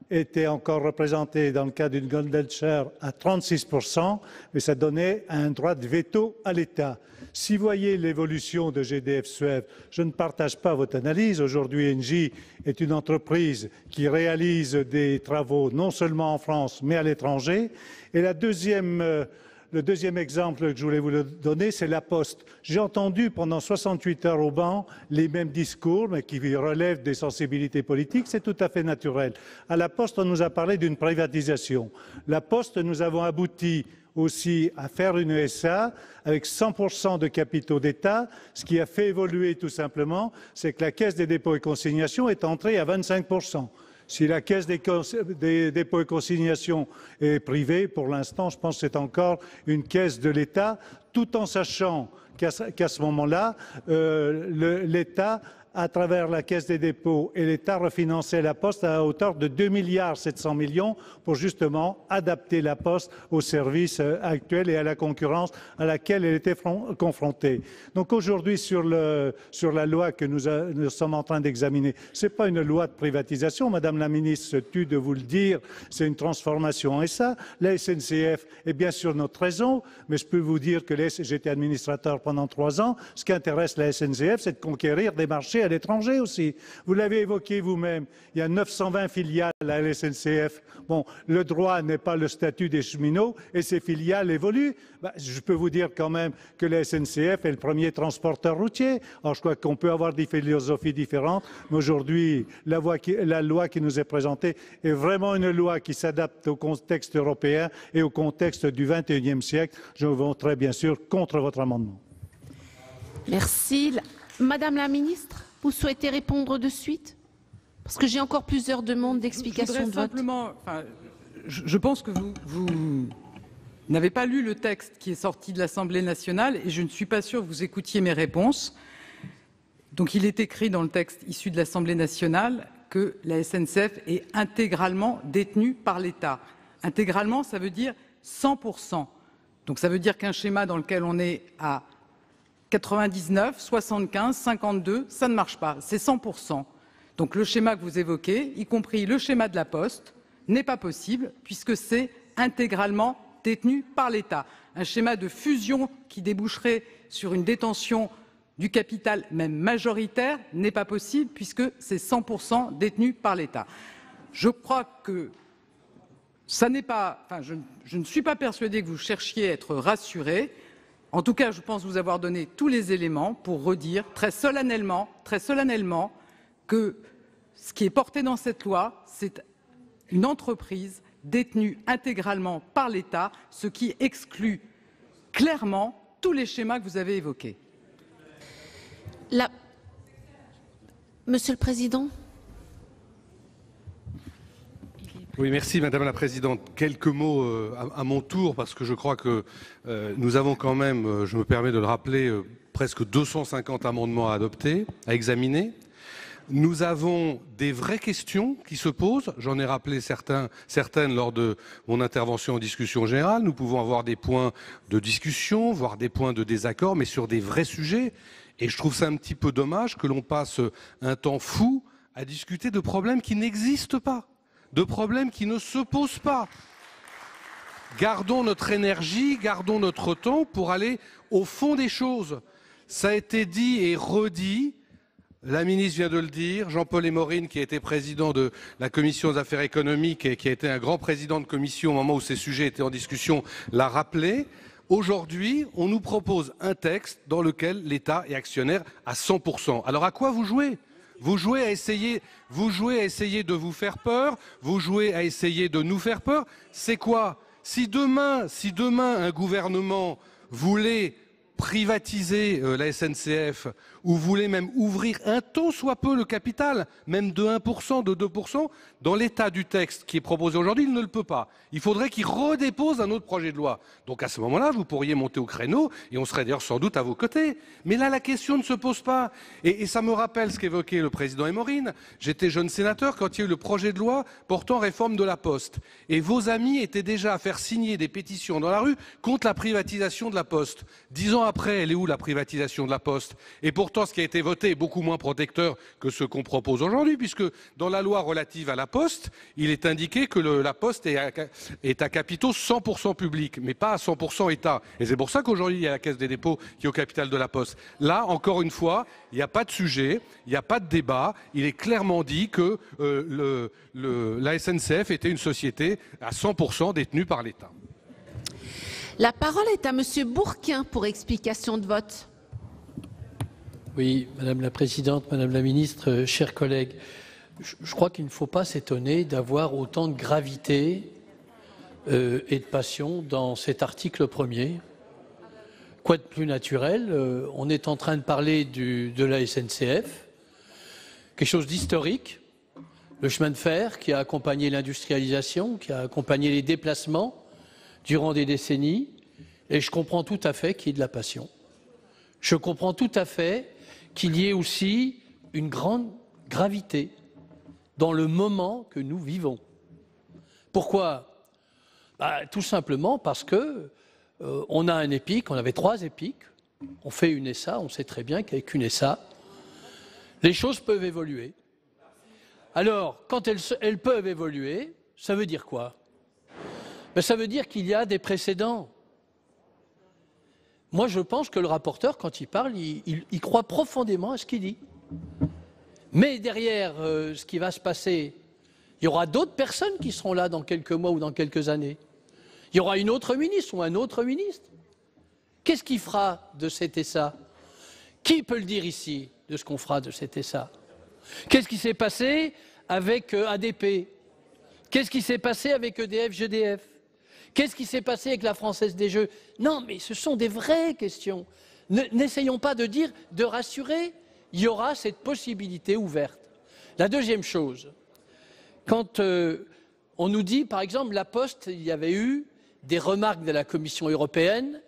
était encore représenté dans le cas d'une golden share à 36%, mais ça donnait un droit de veto à l'État. Si vous voyez l'évolution de GDF-Suez, je ne partage pas votre analyse. Aujourd'hui, Engie est une entreprise qui réalise des travaux non seulement en France, mais à l'étranger. Et le deuxième exemple que je voulais vous donner, c'est la Poste. J'ai entendu pendant 68 heures au banc les mêmes discours, mais qui relèvent des sensibilités politiques. C'est tout à fait naturel. À la Poste, on nous a parlé d'une privatisation. La Poste, nous avons abouti aussi à faire une SA avec 100% de capitaux d'État. Ce qui a fait évoluer tout simplement, c'est que la Caisse des dépôts et consignations est entrée à 25%. Si la Caisse des dépôts et consignations est privée, pour l'instant, je pense que c'est encore une caisse de l'État, tout en sachant qu'à ce moment-là, l'État, à travers la Caisse des dépôts et l'État, refinançait la Poste à hauteur de 2,7 milliards pour justement adapter la Poste aux services actuels et à la concurrence à laquelle elle était confrontée. Donc aujourd'hui, sur la loi que nous sommes en train d'examiner, ce n'est pas une loi de privatisation, Madame la Ministre se tue de vous le dire, c'est une transformation en SA. La SNCF est bien sûr notre raison, mais je peux vous dire que j'étais administrateur pendant 3 ans. Ce qui intéresse la SNCF, c'est de conquérir des marchés à l'étranger aussi. Vous l'avez évoqué vous-même, il y a 920 filiales à la SNCF. Bon, le droit n'est pas le statut des cheminots et ces filiales évoluent. Je peux vous dire quand même que la SNCF est le premier transporteur routier. Alors je crois qu'on peut avoir des philosophies différentes, mais aujourd'hui, la loi qui nous est présentée est vraiment une loi qui s'adapte au contexte européen et au contexte du XXIe siècle. Je voterai bien sûr contre votre amendement. Merci. Madame la Ministre, vous souhaitez répondre de suite? Parce que j'ai encore plusieurs demandes d'explication de vote. Je pense que vous n'avez pas lu le texte qui est sorti de l'Assemblée nationale et je ne suis pas sûr que vous écoutiez mes réponses. Donc il est écrit dans le texte issu de l'Assemblée nationale que la SNCF est intégralement détenue par l'État. Intégralement, ça veut dire 100%. Donc ça veut dire qu'un schéma dans lequel on est à 99, 75, 52, ça ne marche pas, c'est 100%. Donc le schéma que vous évoquez, y compris le schéma de la Poste, n'est pas possible puisque c'est intégralement détenu par l'État. Un schéma de fusion qui déboucherait sur une détention du capital, même majoritaire, n'est pas possible puisque c'est 100% détenu par l'État. Je crois que ça n'est pas... je ne suis pas persuadée que vous cherchiez à être rassurés. En tout cas, je pense vous avoir donné tous les éléments pour redire très solennellement que ce qui est porté dans cette loi, c'est une entreprise détenue intégralement par l'État, ce qui exclut clairement tous les schémas que vous avez évoqués. Monsieur le Président. Oui, merci Madame la Présidente. Quelques mots à mon tour, parce que je crois que nous avons quand même, je me permets de le rappeler, presque 250 amendements à adopter, à examiner. Nous avons des vraies questions qui se posent. J'en ai rappelé certaines lors de mon intervention en discussion générale. Nous pouvons avoir des points de discussion, voire des points de désaccord, mais sur des vrais sujets. Et je trouve ça un petit peu dommage que l'on passe un temps fou à discuter de problèmes qui n'existent pas, de problèmes qui ne se posent pas. Gardons notre énergie, gardons notre temps pour aller au fond des choses. Ça a été dit et redit, la ministre vient de le dire, Jean-Paul Émorine, qui a été président de la commission des affaires économiques et qui a été un grand président de commission au moment où ces sujets étaient en discussion, l'a rappelé. Aujourd'hui, on nous propose un texte dans lequel l'État est actionnaire à 100%. Alors à quoi vous jouez ? Vous jouez à essayer de vous faire peur, vous jouez à essayer de nous faire peur. C'est quoi ? Si demain un gouvernement voulait privatiser la SNCF ou voulait même ouvrir un tant soit peu le capital, même de 1%, de 2%, dans l'état du texte qui est proposé aujourd'hui, il ne le peut pas. Il faudrait qu'il redépose un autre projet de loi. Donc à ce moment-là, vous pourriez monter au créneau et on serait d'ailleurs sans doute à vos côtés. Mais là, la question ne se pose pas. Et ça me rappelle ce qu'évoquait le président Émorine. J'étais jeune sénateur quand il y a eu le projet de loi portant réforme de la Poste. Et vos amis étaient déjà à faire signer des pétitions dans la rue contre la privatisation de la Poste. 10 ans après, elle est où la privatisation de la Poste? Et pourtant, ce qui a été voté est beaucoup moins protecteur que ce qu'on propose aujourd'hui, puisque dans la loi relative à la Poste, il est indiqué que la Poste est à capitaux 100% publics, mais pas à 100% État. Et c'est pour ça qu'aujourd'hui, il y a la Caisse des dépôts qui est au capital de la Poste. Là, encore une fois, il n'y a pas de sujet, il n'y a pas de débat. Il est clairement dit que la SNCF était une société à 100% détenue par l'État. La parole est à Monsieur Bourquin pour explication de vote. Oui, Madame la Présidente, Madame la Ministre, chers collègues, je crois qu'il ne faut pas s'étonner d'avoir autant de gravité et de passion dans cet article premier. Quoi de plus naturel? On est en train de parler de la SNCF, quelque chose d'historique, le chemin de fer qui a accompagné l'industrialisation, qui a accompagné les déplacements durant des décennies, et je comprends tout à fait qu'il y ait de la passion. Je comprends tout à fait qu'il y ait aussi une grande gravité dans le moment que nous vivons. Pourquoi? Tout simplement parce que on a un EPIC, on avait 3 EPIC, on fait une SA, on sait très bien qu'avec une SA, les choses peuvent évoluer. Alors, quand elles peuvent évoluer, ça veut dire quoi? Ça veut dire qu'il y a des précédents. Moi, je pense que le rapporteur, quand il parle, il croit profondément à ce qu'il dit. Mais derrière ce qui va se passer, il y aura d'autres personnes qui seront là dans quelques mois ou dans quelques années. Il y aura une autre ministre ou un autre ministre. Qu'est-ce qu'il fera de cet SA? Qui peut le dire ici de ce qu'on fera de cet SA? Qu'est-ce qui s'est passé avec ADP? Qu'est-ce qui s'est passé avec EDF, GDF? Qu'est-ce qui s'est passé avec la Française des Jeux? Non, mais ce sont des vraies questions. N'essayons pas de dire, de rassurer, il y aura cette possibilité ouverte. La deuxième chose, quand on nous dit, par exemple, la Poste, il y avait eu des remarques de la Commission européenne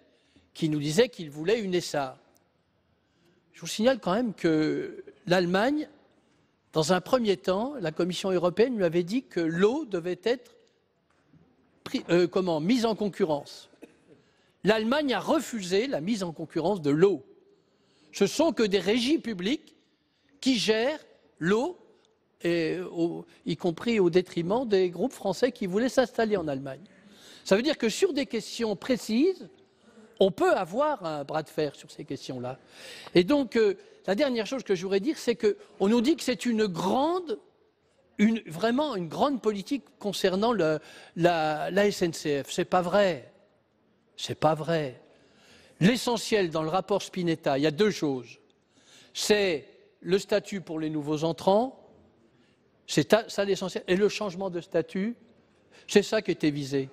qui nous disaient qu'ils voulaient une SA. Je vous signale quand même que l'Allemagne, dans un premier temps, la Commission européenne lui avait dit que l'eau devait être mise en concurrence. L'Allemagne a refusé la mise en concurrence de l'eau. Ce sont que des régies publiques qui gèrent l'eau, y compris au détriment des groupes français qui voulaient s'installer en Allemagne. Ça veut dire que sur des questions précises, on peut avoir un bras de fer sur ces questions-là. Et donc, la dernière chose que je voudrais dire, c'est qu'on nous dit que c'est vraiment une grande politique concernant la SNCF. C'est pas vrai. C'est pas vrai. L'essentiel dans le rapport Spinetta, il y a 2 choses. C'est le statut pour les nouveaux entrants, c'est ça l'essentiel, et le changement de statut, c'est ça qui était visé.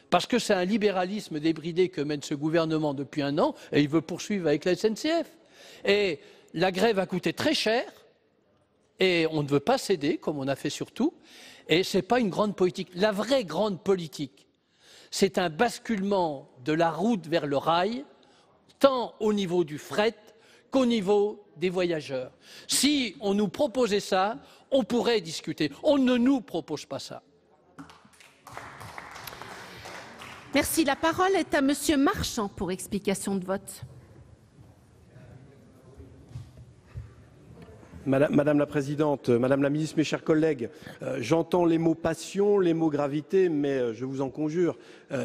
Parce que c'est un libéralisme débridé que mène ce gouvernement depuis 1 an, et il veut poursuivre avec la SNCF. Et la grève a coûté très cher, et on ne veut pas céder, comme on a fait surtout, et ce n'est pas une grande politique. La vraie grande politique, c'est un basculement de la route vers le rail, tant au niveau du fret qu'au niveau des voyageurs. Si on nous proposait ça, on pourrait discuter. On ne nous propose pas ça. Merci. La parole est à Monsieur Marchand pour explication de vote. Madame la Présidente, Madame la Ministre, mes chers collègues, j'entends les mots passion, les mots gravité, mais je vous en conjure,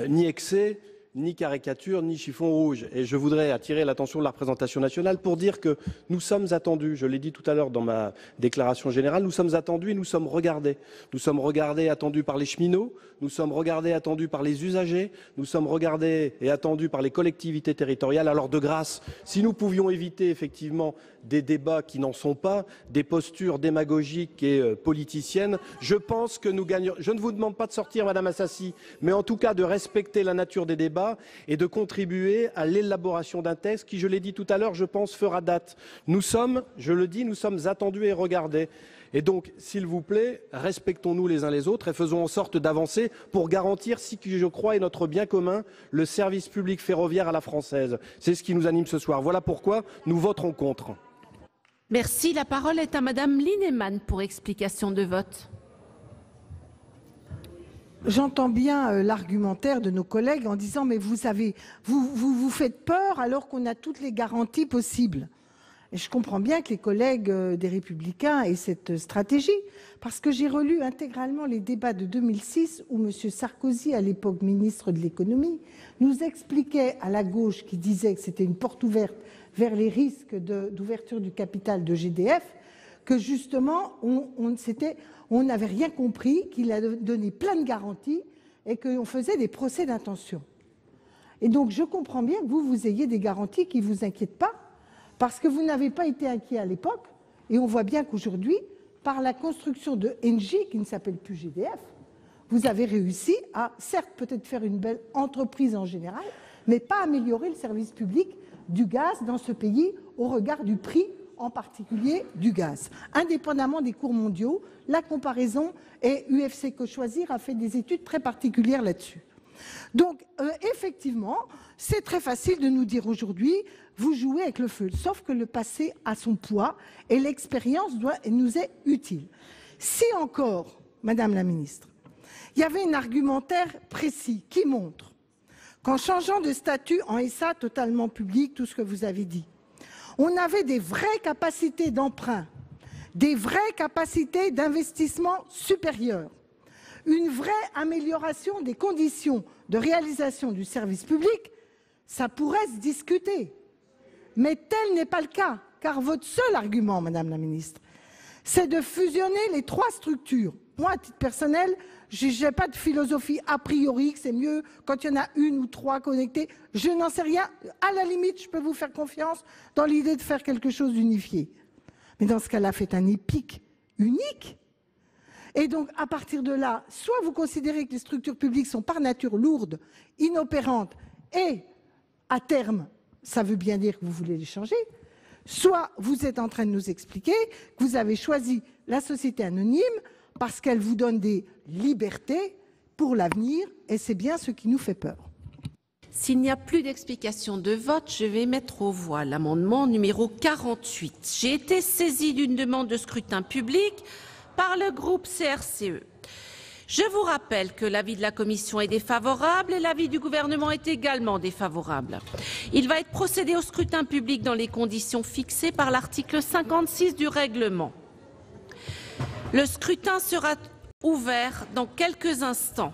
ni excès, ni caricature, ni chiffon rouge. Et je voudrais attirer l'attention de la représentation nationale pour dire que nous sommes attendus, je l'ai dit tout à l'heure dans ma déclaration générale, nous sommes attendus et nous sommes regardés. Nous sommes regardés et attendus par les cheminots, nous sommes regardés et attendus par les usagers, nous sommes regardés et attendus par les collectivités territoriales. Alors de grâce, si nous pouvions éviter effectivement des débats qui n'en sont pas, des postures démagogiques et politiciennes, je pense que nous gagnons. Je ne vous demande pas de sortir, Madame Assassi, mais en tout cas de respecter la nature des débats et de contribuer à l'élaboration d'un texte qui, je l'ai dit tout à l'heure, je pense fera date. Nous sommes, je le dis, nous sommes attendus et regardés. Et donc, s'il vous plaît, respectons-nous les uns les autres et faisons en sorte d'avancer pour garantir ce qui, je crois, est notre bien commun, le service public ferroviaire à la française. C'est ce qui nous anime ce soir. Voilà pourquoi nous voterons contre. Merci. La parole est à Madame Lienemann pour explication de vote. J'entends bien l'argumentaire de nos collègues en disant mais vous faites peur alors qu'on a toutes les garanties possibles. Et je comprends bien que les collègues des Républicains aient cette stratégie, parce que j'ai relu intégralement les débats de 2006 où M. Sarkozy, à l'époque ministre de l'économie, nous expliquait à la gauche qui disait que c'était une porte ouverte vers les risques d'ouverture du capital de GDF, que justement on n'avait rien compris, qu'il a donné plein de garanties et qu'on faisait des procès d'intention. Et donc je comprends bien que vous ayez des garanties qui ne vous inquiètent pas, parce que vous n'avez pas été inquiet à l'époque, et on voit bien qu'aujourd'hui, par la construction de Engie, qui ne s'appelle plus GDF, vous avez réussi à, certes, peut-être faire une belle entreprise en général, mais pas améliorer le service public du gaz dans ce pays au regard du prix, en particulier du gaz. Indépendamment des cours mondiaux, la comparaison, et UFC Que Choisir a fait des études très particulières là-dessus. Donc, effectivement, c'est très facile de nous dire aujourd'hui, vous jouez avec le feu, sauf que le passé a son poids et l'expérience nous est utile. Si encore, Madame la Ministre, il y avait un argumentaire précis qui montre qu'en changeant de statut en SA totalement public, tout ce que vous avez dit, on avait des vraies capacités d'emprunt, des vraies capacités d'investissement supérieures, une vraie amélioration des conditions de réalisation du service public, ça pourrait se discuter. Mais tel n'est pas le cas, car votre seul argument, Madame la Ministre, c'est de fusionner les trois structures. Moi, à titre personnel, je n'ai pas de philosophie a priori que c'est mieux quand il y en a une ou trois connectées. Je n'en sais rien. À la limite, je peux vous faire confiance dans l'idée de faire quelque chose d'unifié. Mais dans ce cas-là, faites un EPIC unique. Et donc, à partir de là, soit vous considérez que les structures publiques sont par nature lourdes, inopérantes, et à terme, ça veut bien dire que vous voulez les changer, soit vous êtes en train de nous expliquer que vous avez choisi la société anonyme parce qu'elle vous donne des libertés pour l'avenir, et c'est bien ce qui nous fait peur. S'il n'y a plus d'explication de vote, je vais mettre aux voix l'amendement numéro 48. J'ai été saisie d'une demande de scrutin public par le groupe CRCE. Je vous rappelle que l'avis de la commission est défavorable et l'avis du gouvernement est également défavorable. Il va être procédé au scrutin public dans les conditions fixées par l'article 56 du règlement. Le scrutin sera ouvert dans quelques instants.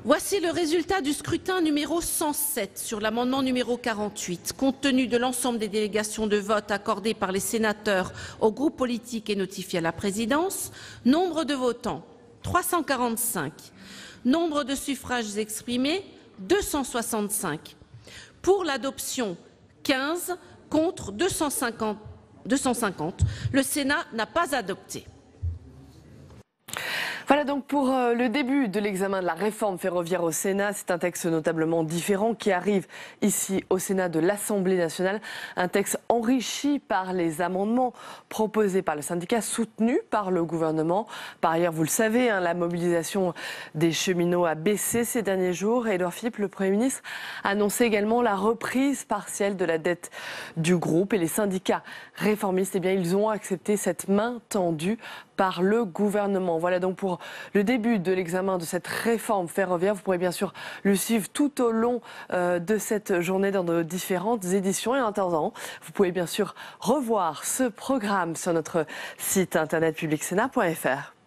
Voici le résultat du scrutin numéro 107 sur l'amendement numéro 48. Compte tenu de l'ensemble des délégations de vote accordées par les sénateurs aux groupes politiques et notifiées à la présidence, nombre de votants 345, nombre de suffrages exprimés 265. Pour l'adoption 15, contre 250. Le Sénat n'a pas adopté. Voilà donc pour le début de l'examen de la réforme ferroviaire au Sénat. C'est un texte notablement différent qui arrive ici au Sénat de l'Assemblée nationale. Un texte enrichi par les amendements proposés par le syndicat, soutenus par le gouvernement. Par ailleurs, vous le savez, la mobilisation des cheminots a baissé ces derniers jours. Et Édouard Philippe, le Premier ministre, a annoncé également la reprise partielle de la dette du groupe. Et les syndicats réformistes, eh bien, ils ont accepté cette main tendue par le gouvernement. Voilà donc pour le début de l'examen de cette réforme ferroviaire. Vous pourrez bien sûr le suivre tout au long de cette journée dans nos différentes éditions. Et en attendant, vous pouvez bien sûr revoir ce programme sur notre site internet publicsénat.fr.